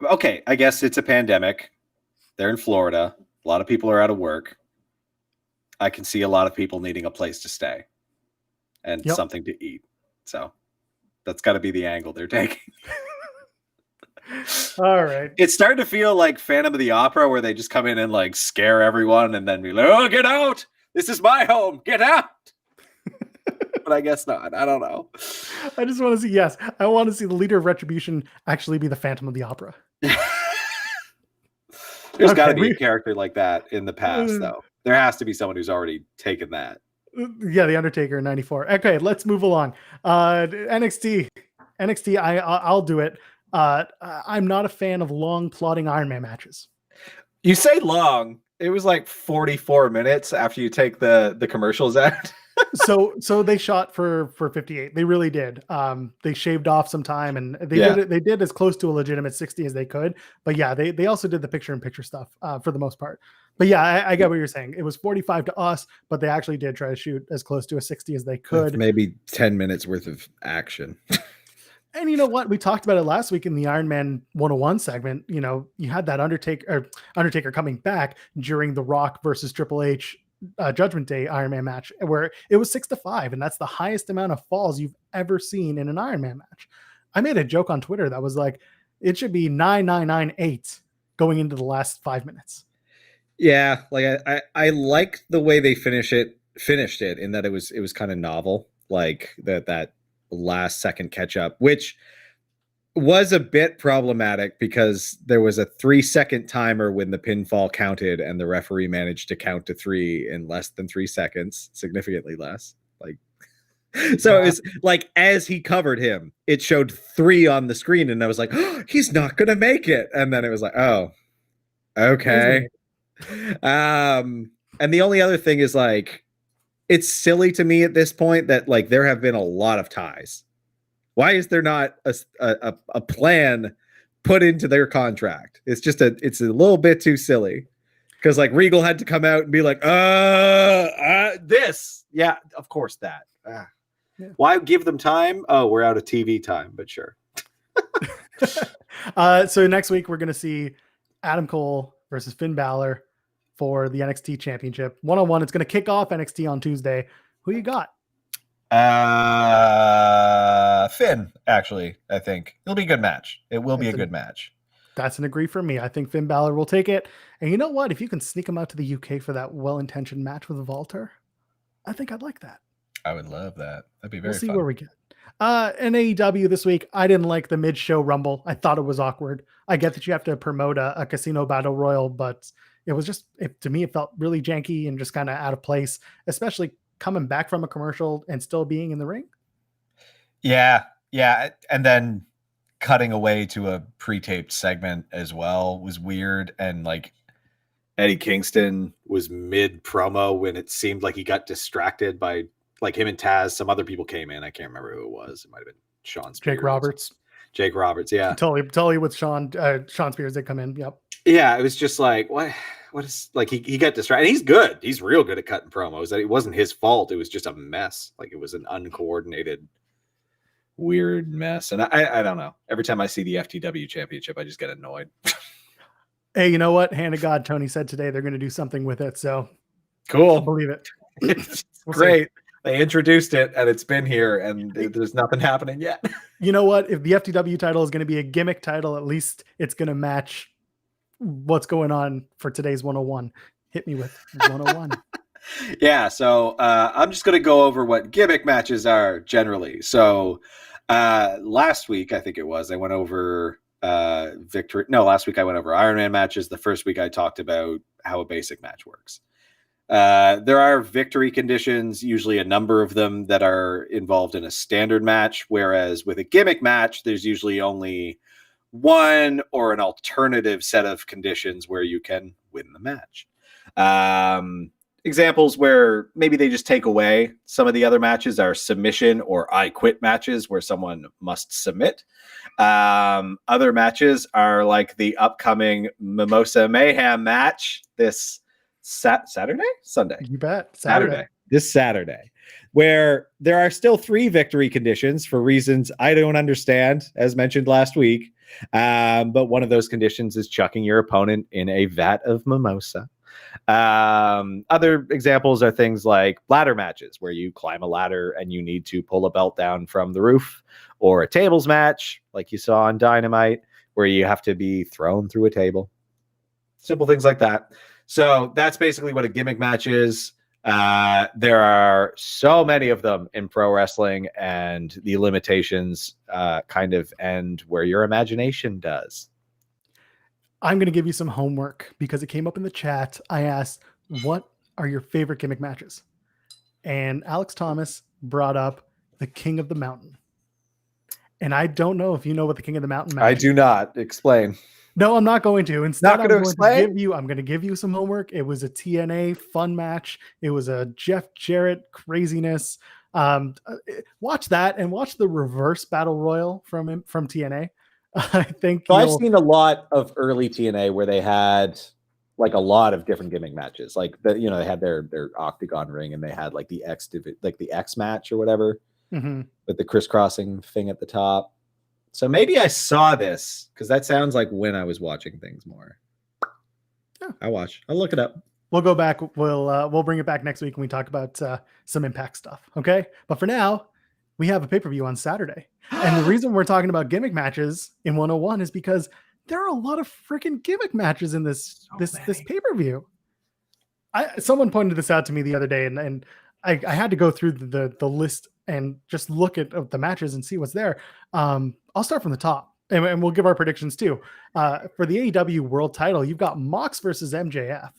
Okay, I guess it's a pandemic. They're in Florida. A lot of people are out of work. I can see a lot of people needing a place to stay and something to eat. So that's got to be the angle they're taking. All right. It's starting to feel like Phantom of the Opera, where they just come in and like scare everyone and then be like, oh, get out. This is my home. Get out. But I guess not. I don't know. I just want to see, I want to see the leader of Retribution actually be the Phantom of the Opera. There's got to be a character like that in the past, though. There has to be someone who's already taken that. Yeah, The Undertaker in 94. Okay, let's move along. NXT, I'll do it. I'm not a fan of long, plodding Iron Man matches. You say long. it was like 44 minutes after you take the commercials out. So they shot for 58. They really did. They shaved off some time, and they did as close to a legitimate 60 as they could. But yeah, they also did the picture-in-picture stuff for the most part. But yeah, I get what you're saying. It was 45 to us, but they actually did try to shoot as close to a 60 as they could. Maybe 10 minutes worth of action. And you know what? We talked about it last week in the Iron Man 101 segment. You know, you had that Undertaker coming back during the Rock versus Triple H Judgment Day Iron Man match, where it was 6-5, and that's the highest amount of falls you've ever seen in an Iron Man match. I made a joke on Twitter that was like, it should be 9-9-9-8 going into the last 5 minutes. Yeah, like I like the way they finished it in that it was kind of novel, like that last second catch up, which was a bit problematic because there was a 3-second timer when the pinfall counted, and the referee managed to count to 3 in less than 3 seconds, significantly less. Like, so it's like as he covered him, it showed 3 on the screen, and I was like, oh, he's not gonna make it, and then it was like, oh, okay. And the only other thing is, like, it's silly to me at this point that, like, there have been a lot of ties. Why is there not a plan put into their contract? It's a little bit too silly, because like Regal had to come out and be like, this, yeah, of course that. Yeah. Why give them time? Oh, we're out of TV time, but sure. So next week we're gonna see Adam Cole versus Finn Balor for the NXT Championship 1-on-1. It's gonna kick off NXT on Tuesday. Who you got? Finn, actually, I think it'll be a good match. It will be a good match. That's an agree for me. I think Finn Balor will take it. And you know what? If you can sneak him out to the UK for that well-intentioned match with Walter, I think I'd like that. I would love that. That'd be very We'll see fun. where we get. In AEW this week, I didn't like the mid-show Rumble. I thought it was awkward. I get that you have to promote a casino battle royal, but it was just, to me, it felt really janky and just kind of out of place, especially coming back from a commercial and still being in the ring. Yeah. And then cutting away to a pre-taped segment as well was weird. And like Eddie Kingston was mid promo when it seemed like he got distracted by, like, him and Taz. Some other people came in. I can't remember who it was. It might have been Sean Spears. Jake Roberts. Yeah. Totally with Sean Spears did come in. Yep. Yeah. It was just like, what is, like, he got distracted. And he's good. He's real good at cutting promos. That it wasn't his fault. It was just a mess. Like, it was an uncoordinated, weird mess. And I don't know. Every time I see the FTW championship, I just get annoyed. Hey, you know what? Hand of God, Tony said today they're going to do something with it. So cool. I'll believe it. It's great. They introduced it and it's been here and there's nothing happening yet. You know what? If the FTW title is going to be a gimmick title, at least it's going to match what's going on for today's 101. Hit me with 101. Yeah. So I'm just going to go over what gimmick matches are generally. So last week, I think it was, I went over last week I went over Iron Man matches. The first week I talked about how a basic match works. There are victory conditions, usually a number of them, that are involved in a standard match, whereas with a gimmick match, there's usually only one or an alternative set of conditions where you can win the match. Examples where maybe they just take away some of the other matches are submission or I quit matches where someone must submit. Other matches are like the upcoming Mimosa Mayhem match this Sunday. You bet. This Saturday, where there are still 3 victory conditions for reasons I don't understand, as mentioned last week. But one of those conditions is chucking your opponent in a vat of mimosa. Other examples are things like ladder matches, where you climb a ladder and you need to pull a belt down from the roof, or a tables match, like you saw on Dynamite, where you have to be thrown through a table. Simple things like that. So that's basically what a gimmick match is. There are so many of them in pro wrestling, and the limitations kind of end where your imagination does. I'm going to give you some homework because it came up in the chat. I asked, what are your favorite gimmick matches? And Alex Thomas brought up the King of the Mountain. And I don't know if you know what the King of the Mountain match is. I do not. Explain. No, I'm not going to. Instead, Not I'm gonna going explain? to give you. I'm going to give you some homework. It was a TNA fun match. It was a Jeff Jarrett craziness. Watch that and watch the reverse battle royal from TNA. I think So I've you'll. seen a lot of early TNA where they had like a lot of different gimmick matches. Like they had their octagon ring and they had like the X match or whatever Mhm. with the crisscrossing thing at the top. So maybe I saw this because that sounds like when I was watching things more. Yeah. I'll look it up. We'll go back. We'll bring it back next week when we talk about some Impact stuff. Okay, but for now, we have a pay-per-view on Saturday, and the reason we're talking about gimmick matches in 101 is because there are a lot of freaking gimmick matches in this pay-per-view. Someone pointed this out to me the other day, and I had to go through the list and just look at the matches and see what's there. I'll start from the top, and we'll give our predictions too. For the AEW World Title, you've got Mox versus MJF.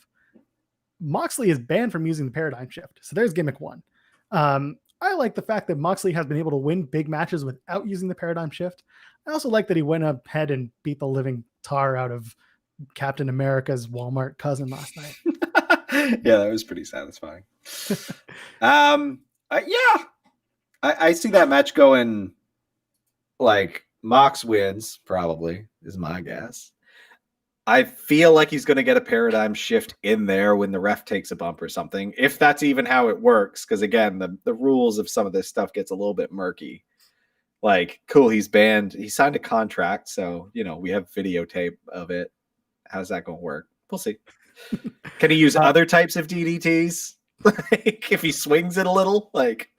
Moxley is banned from using the paradigm shift, so there's gimmick one. I like the fact that Moxley has been able to win big matches without using the paradigm shift. I also like that he went ahead and beat the living tar out of Captain America's Walmart cousin last night. Yeah, that was pretty satisfying. I see that match going like Mox wins, probably, is my guess. I feel like he's going to get a paradigm shift in there when the ref takes a bump or something, if that's even how it works. Because again, the rules of some of this stuff gets a little bit murky. Like, cool, he's banned. He signed a contract, so we have videotape of it. How's that going to work? We'll see. Can he use other types of DDTs? Like, if he swings it a little, like,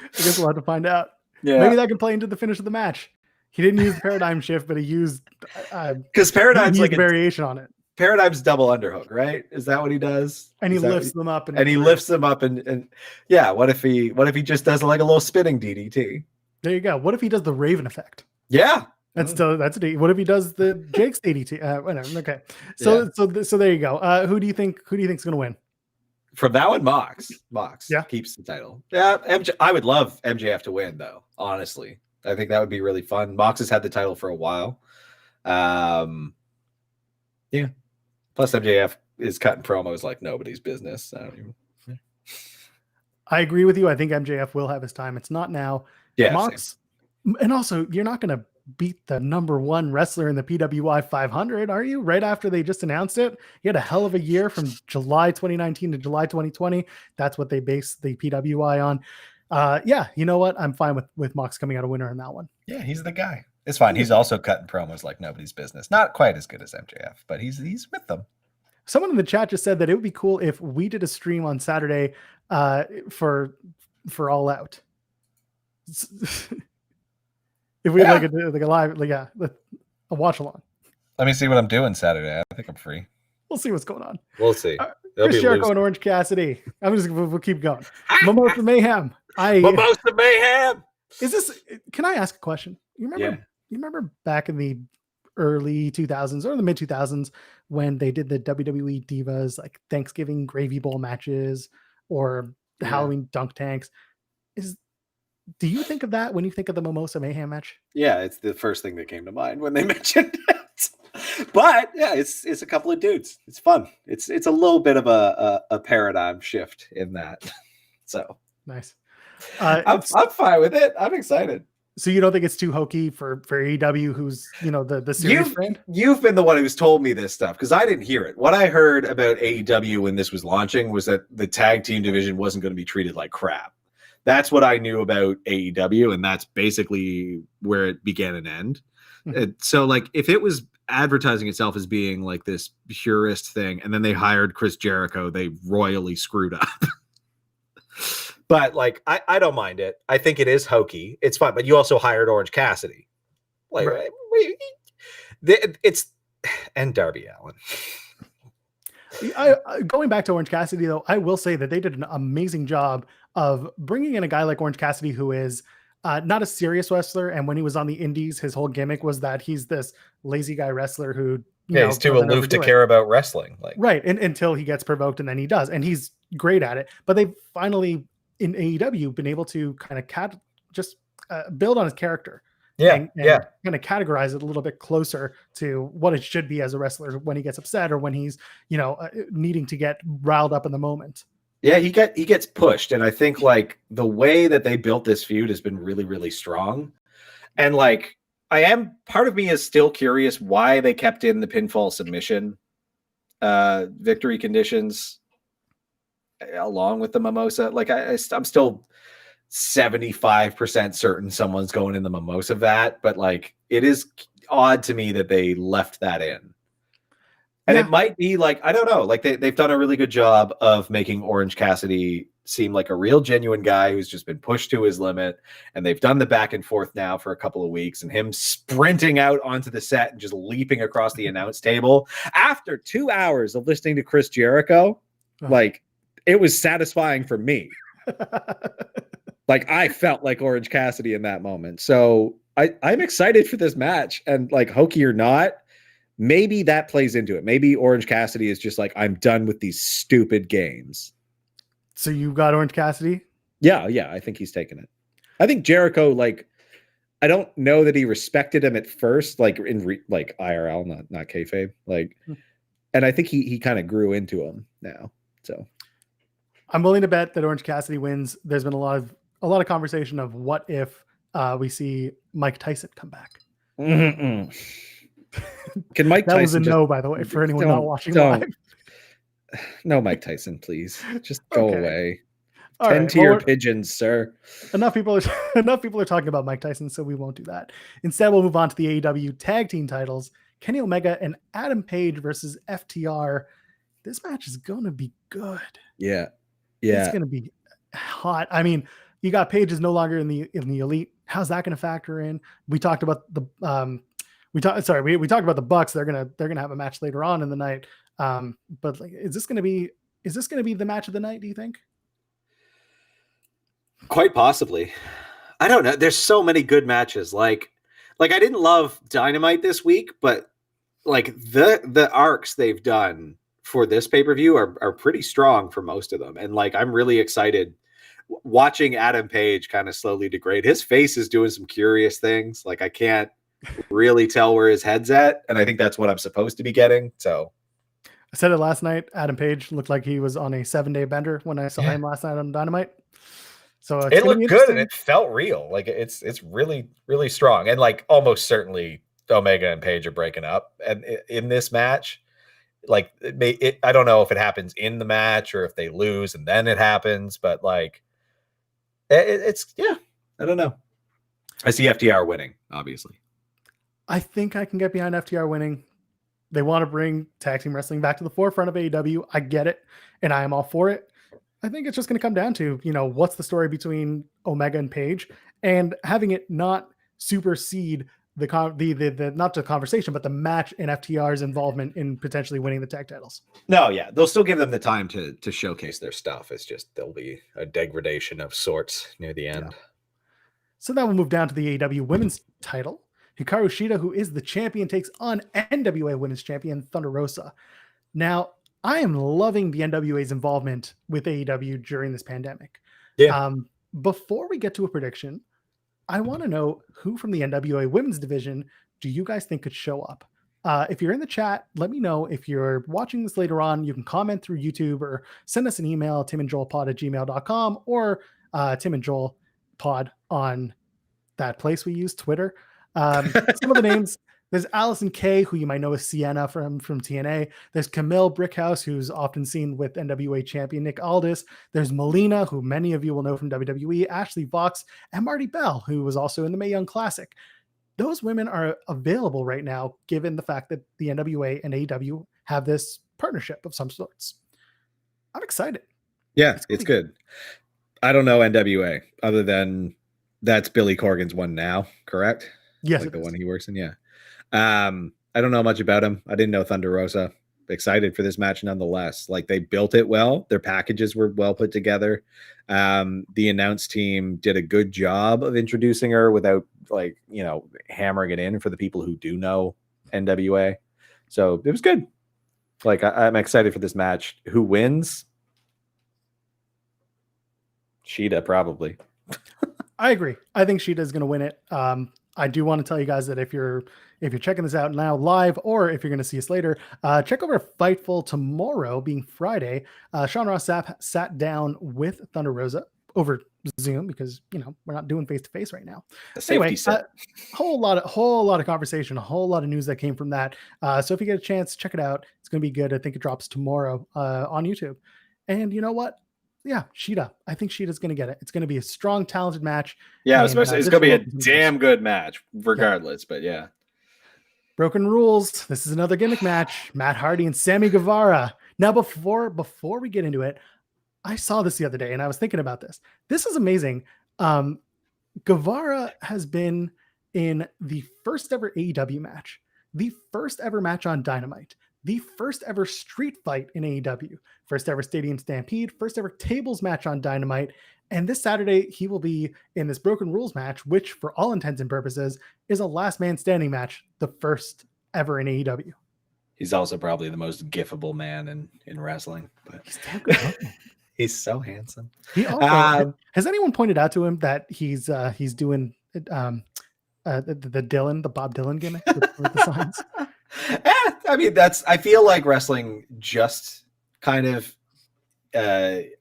I guess we'll have to find out. yeah, Maybe that can play into the finish of the match. He didn't use the paradigm shift, but he used because paradigm's like a variation on it. Paradigm's double underhook, right? Is that what he does? And he lifts them up, and he lifts them up, and yeah. What if he just does like a little spinning DDT? There you go. What if he does the Raven effect? Yeah, that's a. What if he does the Jake's DDT? Whatever. Okay. So there you go. Who do you think is going to win? From that one, Mox. Yeah, keeps the title. Yeah, I would love MJF to win, though. Honestly, I think that would be really fun. Mox has had the title for a while. Yeah. Plus, MJF is cutting promos like nobody's business. I agree with you. I think MJF will have his time. It's not now. Yeah, Mox, and also you're not going to beat the number one wrestler in the PWI 500, are you? Right after they just announced it, he had a hell of a year from July 2019 to July 2020. That's what they based the PWI on. Yeah, you know what? I'm fine with Mox coming out a winner in that one. Yeah, he's the guy. It's fine. He's also cutting promos like nobody's business. Not quite as good as MJF, but he's with them. Someone in the chat just said that it would be cool if we did a stream on Saturday for All Out. If we had like a live, a watch along. Let me see what I'm doing Saturday. I think I'm free. We'll see what's going on. We'll see. Chris Jericho and Orange Cassidy. We'll keep going. Mimosa Mayhem. Mimosa Mayhem. Is this? Can I ask a question? You remember back in the early 2000s or the mid 2000s when they did the WWE Divas like Thanksgiving gravy bowl matches or the Halloween dunk tanks? Do you think of that when you think of the Mimosa Mayhem match? Yeah, it's the first thing that came to mind when they mentioned it. But yeah, it's a couple of dudes. It's fun. It's a little bit of a paradigm shift in that. So nice. I'm fine with it. I'm excited. So you don't think it's too hokey for AEW, who's the serious friend? You've been the one who's told me this stuff because I didn't hear it. What I heard about AEW when this was launching was that the tag team division wasn't going to be treated like crap. That's what I knew about AEW, and that's basically where it began and end. Mm-hmm. So, like, if it was advertising itself as being like this purist thing, and then they hired Chris Jericho, they royally screwed up. But, like, I don't mind it. I think it is hokey. It's fun. But you also hired Orange Cassidy. Like, right. And Darby Allin. Going back to Orange Cassidy, though, I will say that they did an amazing job of bringing in a guy like Orange Cassidy, who is not a serious wrestler. And when he was on the indies, his whole gimmick was that he's this lazy guy wrestler who, he's too aloof to care about wrestling. Like, right. Until he gets provoked, and then he does. And he's great at it. But they've finally, in AEW, been able to kind of build on his character. and kind of categorize it a little bit closer to what it should be as a wrestler when he gets upset or when he's, needing to get riled up in the moment. Yeah, he gets pushed, and I think like the way that they built this feud has been really, really strong. And like, part of me is still curious why they kept in the pinfall submission victory conditions along with the mimosa. Like, I'm still 75% certain someone's going in the mimosa of that, but like, it is odd to me that they left that in. And it might be like, I don't know, like they've done a really good job of making Orange Cassidy seem like a real genuine guy who's just been pushed to his limit. And they've done the back and forth now for a couple of weeks, and him sprinting out onto the set and just leaping across the announce table after 2 hours of listening to Chris Jericho. Like, it was satisfying for me. Like, I felt like Orange Cassidy in that moment. So I'm excited for this match, and like, hokey or not, maybe that plays into it. Maybe Orange Cassidy is just like, I'm done with these stupid games. So you got Orange Cassidy? Yeah. I think he's taken it. I think Jericho, like, I don't know that he respected him at first, like like IRL, not kayfabe. Like, and I think he kind of grew into him now. So I'm willing to bet that Orange Cassidy wins. There's been a lot of conversation of what if we see Mike Tyson come back. Can Mike Tyson? That was a no, by the way, for anyone not watching live. No, Mike Tyson, please. Just go away. All 10-tier pigeons, sir. Enough people are talking about Mike Tyson, so we won't do that. Instead, we'll move on to the AEW tag team titles. Kenny Omega and Adam Page versus FTR. This match is going to be good. Yeah. It's going to be hot. I mean, you got Page is no longer in the elite. How's that going to factor in? We talked about we talked about the Bucks. They're gonna have a match later on in the night. But like, is this gonna be the match of the night, do you think? Quite possibly. I don't know. There's so many good matches. Like I didn't love Dynamite this week, but like the arcs they've done for this pay-per-view are pretty strong for most of them. And like, I'm really excited watching Adam Page kind of slowly degrade. His face is doing some curious things. Like, I can't really tell where his head's at, and I think that's what I'm supposed to be getting. So I said it last night. Adam Page looked like he was on a 7-day bender when I saw him last night on Dynamite. So it looked good and it felt real. Like, it's really, really strong. And like, almost certainly Omega and Page are breaking up, and in this match, like, I don't know if it happens in the match or if they lose and then it happens, but like, it's I don't know. I see FTR winning, obviously. I think I can get behind FTR winning. They want to bring tag team wrestling back to the forefront of AEW. I get it, and I am all for it. I think it's just going to come down to, what's the story between Omega and Page, and having it not supersede the not the conversation, but the match and FTR's involvement in potentially winning the tag titles. No, yeah, they'll still give them the time to showcase their stuff. It's just there'll be a degradation of sorts near the end. Yeah. So that will move down to the AEW Women's title. Hikaru Shida, who is the champion, takes on NWA Women's Champion Thunder Rosa. Now, I am loving the NWA's involvement with AEW during this pandemic. Yeah. Before we get to a prediction, I want to know who from the NWA Women's Division do you guys think could show up? If you're in the chat, let me know. If you're watching this later on, you can comment through YouTube or send us an email, timandjoelpod@gmail.com, or timandjoelpod on that place we use, Twitter. Some of the names, there's Allison Kay, who you might know as Sienna from TNA. There's Camille Brickhouse, who's often seen with NWA champion Nick Aldis. There's Melina, who many of you will know from WWE, Ashley Vox, and Marty Bell, who was also in the Mae Young Classic. Those women are available right now, given the fact that the NWA and AEW have this partnership of some sorts. I'm excited. Yeah, it's good. I don't know NWA other than that's Billy Corgan's one now, correct? Yes, like the one he works in. Yeah. I don't know much about him. I didn't know Thunder Rosa. Excited for this match nonetheless. Like, they built it well. Their packages were well put together. The announce team did a good job of introducing her without, like, hammering it in for the people who do know NWA. So it was good. Like, I'm excited for this match. Who wins? Shida, probably. I agree. I think Shida is going to win it. I do want to tell you guys that if you're checking this out now live, or if you're going to see us later, check over Fightful tomorrow, being Friday. Sean Ross Sapp sat down with Thunder Rosa over Zoom because we're not doing face to face right now. Anyway, whole lot of conversation, a whole lot of news that came from that. So if you get a chance, check it out. It's going to be good. I think it drops tomorrow on YouTube. And you know what? Yeah, Shida. I think Shida's going to get it. It's going to be a strong, talented match. Yeah, and, especially it's going to be a damn good match, regardless. Yeah. But yeah. Broken rules. This is another gimmick match. Matt Hardy and Sammy Guevara. Now, before we get into it, I saw this the other day and I was thinking about this. This is amazing. Guevara has been in the first ever AEW match, the first ever match on Dynamite, the first ever street fight in AEW, first ever Stadium Stampede, first ever tables match on Dynamite. And this Saturday, he will be in this Broken Rules match, which for all intents and purposes is a last man standing match, the first ever in AEW. He's also probably the most gifable man in wrestling. But he's damn good. He's so handsome. He also, has anyone pointed out to him that he's doing the Bob Dylan gimmick with the signs? I mean, I feel like wrestling just kind of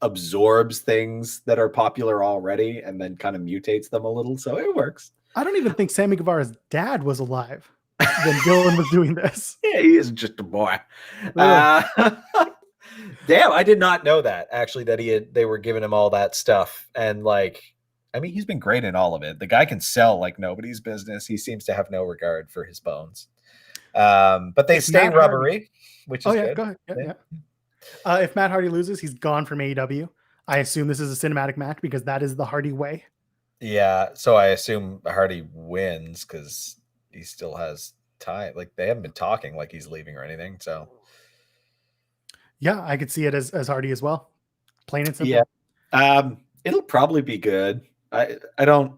absorbs things that are popular already and then kind of mutates them a little. So it works. I don't even think Sammy Guevara's dad was alive when Dylan was doing this. Yeah, he is just a boy. Damn, I did not know that actually, that they were giving him all that stuff. And he's been great in all of it. The guy can sell like nobody's business. He seems to have no regard for his bones. But they stay rubbery, which is good. Go ahead. Yeah. If Matt Hardy loses, he's gone from AEW. I assume this is a cinematic match because that is the Hardy way. Yeah, so I assume Hardy wins because he still has time. Like, they haven't been talking like he's leaving or anything. So yeah, I could see it as Hardy as well. Plain and simple. Yeah. It'll probably be good. I don't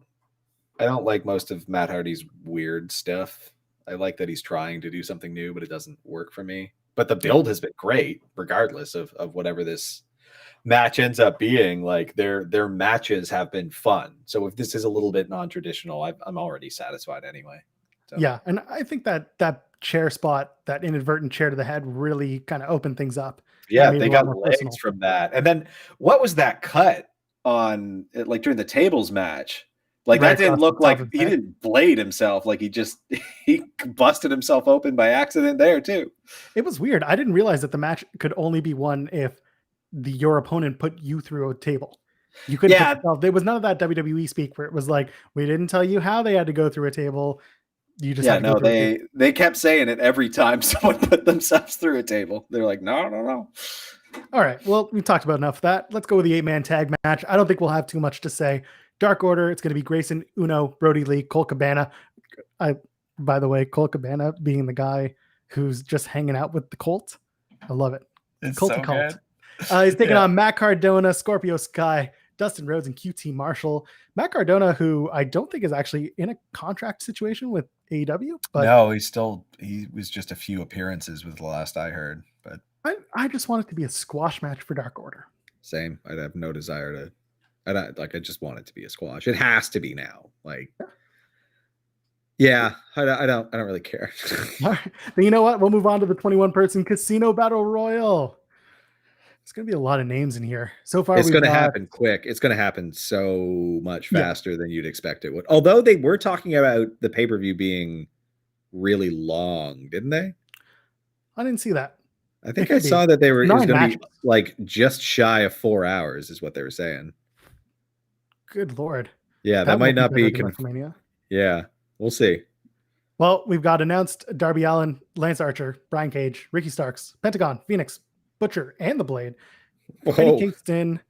like most of Matt Hardy's weird stuff. I like that he's trying to do something new, but it doesn't work for me. But the build has been great, regardless of whatever this match ends up being. Like, their matches have been fun. So if this is a little bit non-traditional, I'm already satisfied anyway. So. Yeah, and I think that chair spot, that inadvertent chair to the head, really kind of opened things up. Yeah, they got legs from that. And then what was that cut on, like, during the tables match? Like, that didn't look like he didn't blade himself. Like, he busted himself open by accident there too. It was weird. I didn't realize that the match could only be won if your opponent put you through a table. You couldn't. Yeah, there was none of that WWE speak where it was like, we didn't tell you how they had to go through a table. You just they kept saying it every time someone put themselves through a table. They're like, no. All right. Well, we talked about enough of that. Let's go with the 8-man tag match. I don't think we'll have too much to say. Dark Order, it's going to be Grayson, Uno, Brody Lee, Colt Cabana. By the way, Colt Cabana being the guy who's just hanging out with the Colt. I love it. It's Colt. He's taking on Matt Cardona, Scorpio Sky, Dustin Rhodes, and QT Marshall. Matt Cardona, who I don't think is actually in a contract situation with AEW. But no, he was just a few appearances with the last I heard. But I just want it to be a squash match for Dark Order. Same. I'd have no desire to. I just want it to be a squash. It has to be now. Like, yeah, I don't really care. All right. But you know what? We'll move on to the 21-person Casino Battle Royal. There's going to be a lot of names in here. So far, it's going to happen quick. It's going to happen so much faster than you'd expect it would. Although they were talking about the pay-per-view being really long, didn't they? I didn't see that. I think I saw that it was going to be like just shy of 4 hours is what they were saying. Good Lord. Yeah, that might not be. Yeah, we'll see. Well, we've got announced Darby Allin, Lance Archer, Brian Cage, Ricky Starks, Pentagon, Phoenix, Butcher, and The Blade. Eddie Kingston,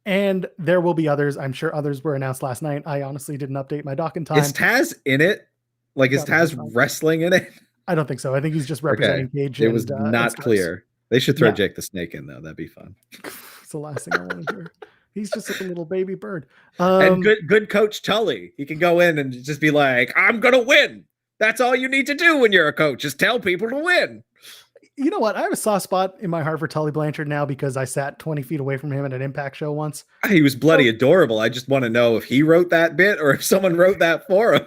and there will be others. I'm sure others were announced last night. I honestly didn't update my doc in time. Is Taz in it? Like, is Taz wrestling in it? I don't think so. I think he's just representing Cage. It was not clear. They should throw Jake the Snake in, though. That'd be fun. It's the last thing I want to hear. He's just like a little baby bird. And good coach Tully. He can go in and just be like, I'm going to win. That's all you need to do when you're a coach, is tell people to win. You know what? I have a soft spot in my heart for Tully Blanchard now because I sat 20 feet away from him at an Impact show once. He was bloody adorable. I just want to know if he wrote that bit or if someone wrote that for him.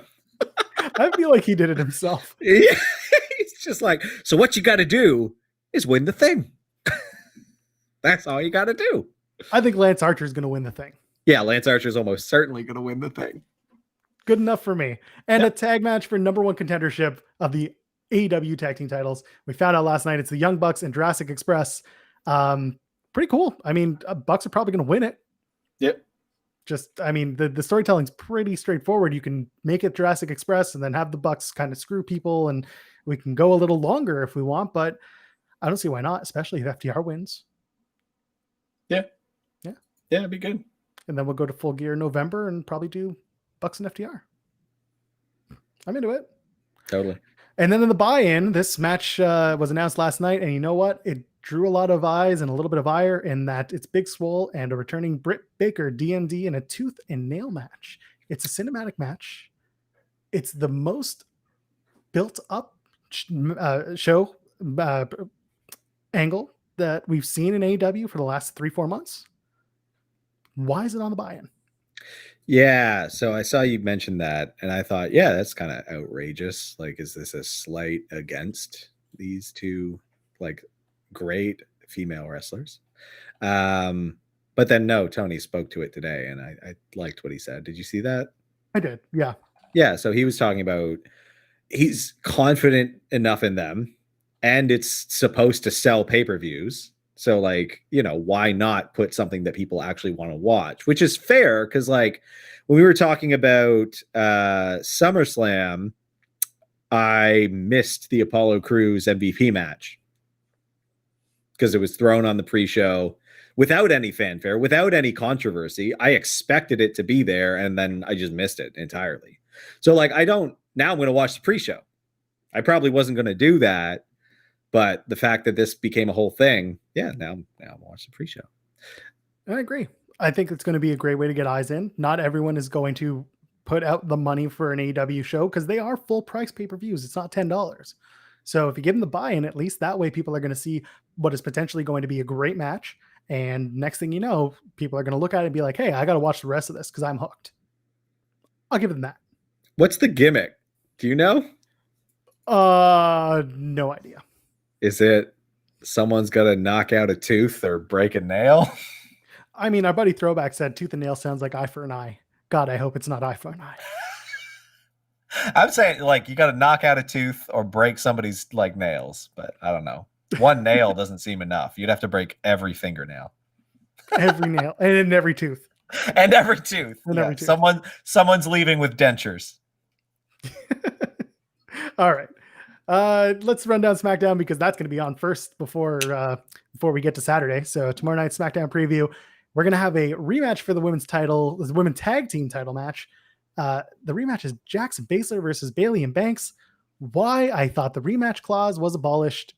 I feel like he did it himself. Yeah. He's just like, so what you got to do is win the thing. That's all you got to do. I think Lance Archer is going to win the thing. Yeah, Lance Archer is almost certainly going to win the thing. Good enough for me. And a tag match for number one contendership of the AEW tag team titles. We found out last night it's the Young Bucks and Jurassic Express. Pretty cool. I mean, Bucks are probably going to win it. Yep. Just, I mean, the storytelling's pretty straightforward. You can make it Jurassic Express and then have the Bucks kind of screw people, and we can go a little longer if we want, but I don't see why not, especially if FTR wins. Yeah. Yeah. Yeah, it'd be good. And then we'll go to Full Gear in November and probably do Bucks and FTR. I'm into it. Totally. And then in the buy-in, this match was announced last night, and you know what? It drew a lot of eyes and a little bit of ire in that it's Big Swole and a returning Britt Baker, DMD, in a tooth and nail match. It's a cinematic match. It's the most built-up show angle that we've seen in AEW for the last 3-4 months. Why is it on the buy-in? Yeah, so I saw you mention that, and I thought, yeah, that's kind of outrageous. Like, is this a slight against these two, like, great female wrestlers? But then, no, Tony spoke to it today, and I liked what he said. Did you see that? I did, yeah. Yeah, so he was talking about he's confident enough in them, and it's supposed to sell pay-per-views. So, like, you know, why not put something that people actually want to watch? Which is fair, because, like, when we were talking about SummerSlam, I missed the Apollo Crews MVP match because it was thrown on the pre-show without any fanfare, without any controversy. I expected it to be there, and then I just missed it entirely. So, like, now I'm going to watch the pre-show. I probably wasn't going to do that. But the fact that this became a whole thing, yeah, now I'll watch the pre-show. I agree. I think it's going to be a great way to get eyes in. Not everyone is going to put out the money for an AEW show because they are full price pay-per-views. It's not $10. So if you give them the buy-in, at least that way people are going to see what is potentially going to be a great match. And next thing you know, people are going to look at it and be like, hey, I got to watch the rest of this because I'm hooked. I'll give them that. What's the gimmick? Do you know? No idea. Is it someone's got to knock out a tooth or break a nail? I mean, our buddy Throwback said tooth and nail sounds like eye for an eye. God, I hope it's not eye for an eye. I'm saying, like, you got to knock out a tooth or break somebody's, like, nails, but I don't know. One nail doesn't seem enough. You'd have to break every fingernail. Every nail and every tooth. And every tooth. And yeah. every tooth. Someone's leaving with dentures. All right. Let's run down SmackDown because that's going to be on first before we get to Saturday. So tomorrow night SmackDown preview, we're going to have a rematch for the women's title, the women's tag team title match. The rematch is Jackson Baszler versus Bayley and Banks. Why? I thought the rematch clause was abolished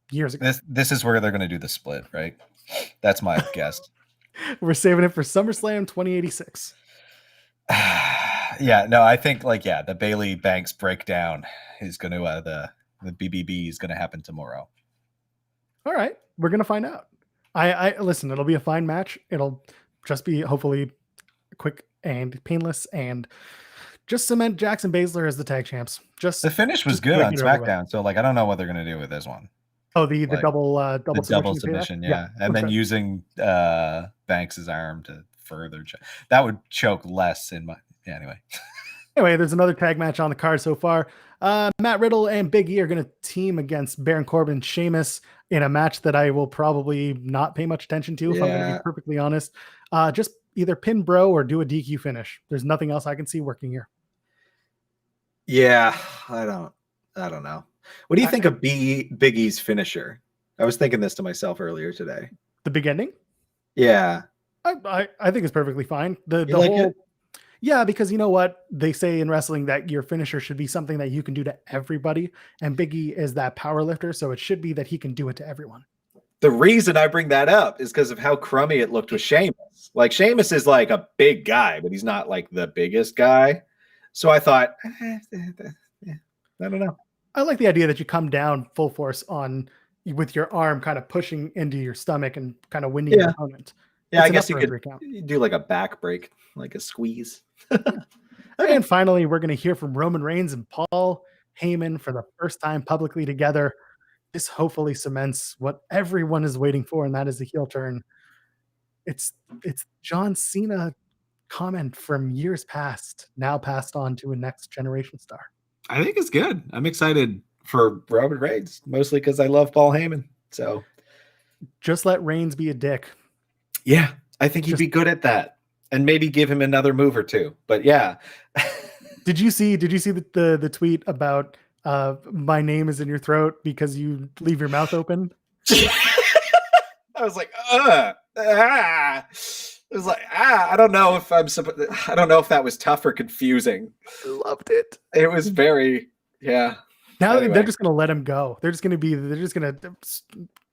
years ago. This is where they're going to do the split, right? That's my guess. We're saving it for SummerSlam 2086. Yeah, no, I think, like, yeah, the Bayley Banks breakdown is going to the BBB is going to happen tomorrow. All right, we're going to find out. I listen, it'll be a fine match. It'll just be hopefully quick and painless and just cement Jackson Baszler as the tag champs. Just the finish was good on SmackDown, so, like, I don't know what they're going to do with this one. Oh, the like, double submission, yeah. And then using Banks's arm to further that would choke less in my Anyway, there's another tag match on the card so far. Matt Riddle and Big E are going to team against Baron Corbin and Sheamus in a match that I will probably not pay much attention to, if I'm going to be perfectly honest. Just either pin Bro or do a DQ finish. There's nothing else I can see working here. Yeah, I don't know. What do you think of Big E's finisher? I was thinking this to myself earlier today. The big ending? Yeah. I think it's perfectly fine. The like whole it? Yeah, because you know what? They say in wrestling that your finisher should be something that you can do to everybody. And Big E is that power lifter, so it should be that he can do it to everyone. The reason I bring that up is because of how crummy it looked with Sheamus. Like, Sheamus is like a big guy, but he's not like the biggest guy. So I thought, I don't know. I like the idea that you come down full force with your arm kind of pushing into your stomach and kind of winding your opponent. Yeah, I guess you could do like a back break, like a squeeze. Okay. And finally, we're going to hear from Roman Reigns and Paul Heyman for the first time publicly together. This hopefully cements what everyone is waiting for, and that is a heel turn. It's John Cena comment from years past, now passed on to a next generation star. I think it's good. I'm excited for Roman Reigns, mostly because I love Paul Heyman. So Just let Reigns be a dick. yeah, I think he'd be good at that, and maybe give him another move or two. But yeah, Did you see the tweet about my name is in your throat because you leave your mouth open? I was like, I was like, I don't know if I don't know if that was tough or confusing. Loved it. It was very, yeah. Now Anyway. they're just going to let him go. They're just going to,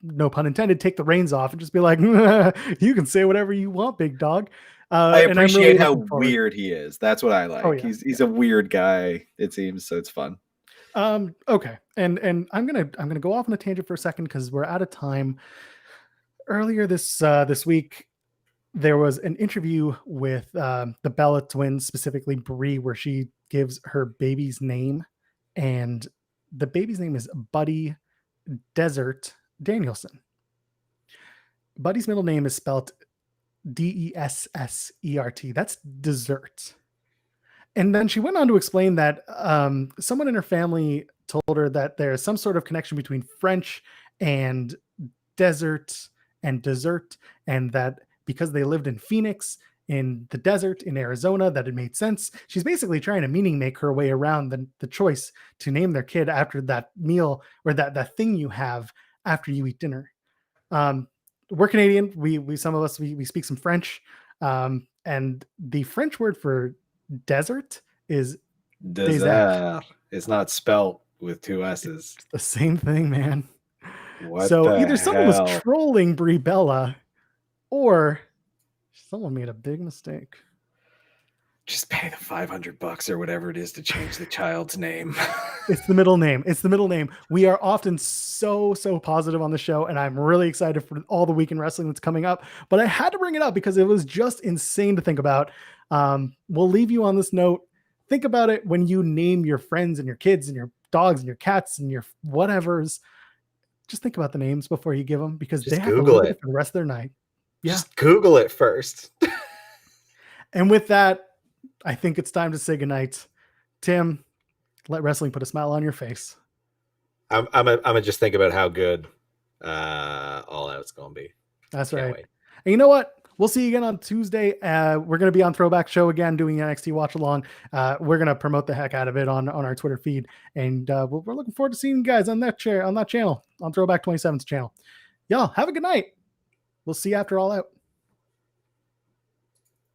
no pun intended, take the reins off and just be like, you can say whatever you want, big dog. I and I'm appreciate really how looking forward. weird he is. That's what I like. Oh, yeah. He's a weird guy, it seems, so it's fun. Okay. And I'm gonna go off on a tangent for a second because we're out of time. Earlier this week, there was an interview with the Bella twins, specifically Brie, where she gives her baby's name, and the baby's name is Buddy Desert Danielson. Buddy's middle name is spelled Dessert. That's dessert. And then she went on to explain that someone in her family told her that there's some sort of connection between French and desert and dessert, and that because they lived in Phoenix in the desert in Arizona, that it made sense. She's basically trying to meaning make her way around the choice to name their kid after that meal or that thing you have after you eat dinner. We're Canadian. We some of us we speak some French, and the French word for desert is Dessert. It's not spelt with two S's. it's the same thing, man. What So the either someone hell? was trolling Brie Bella, or someone made a big mistake. Just pay the $500 or whatever it is to change the child's name. It's the middle name. It's the middle name. We are often so positive on the show, and I'm really excited for all the weekend wrestling that's coming up. But I had to bring it up because it was just insane to think about. We'll leave you on this note. Think about it when you name your friends and your kids and your dogs and your cats and your whatevers. Just think about the names before you give them, because Just they have Google to live it for the rest of their night. Yeah. Just Google it first. And with that, I think it's time to say goodnight. Tim, let wrestling put a smile on your face. I'm gonna just think about how good All Out's gonna be. That's Can't right. wait. And you know what? We'll see you again on Tuesday. We're going to be on Throwback Show again, doing NXT Watch Along. We're going to promote the heck out of it on our Twitter feed, and we're looking forward to seeing you guys on that channel, on Throwback 27's channel. Y'all have a good night. We'll see you after All Out.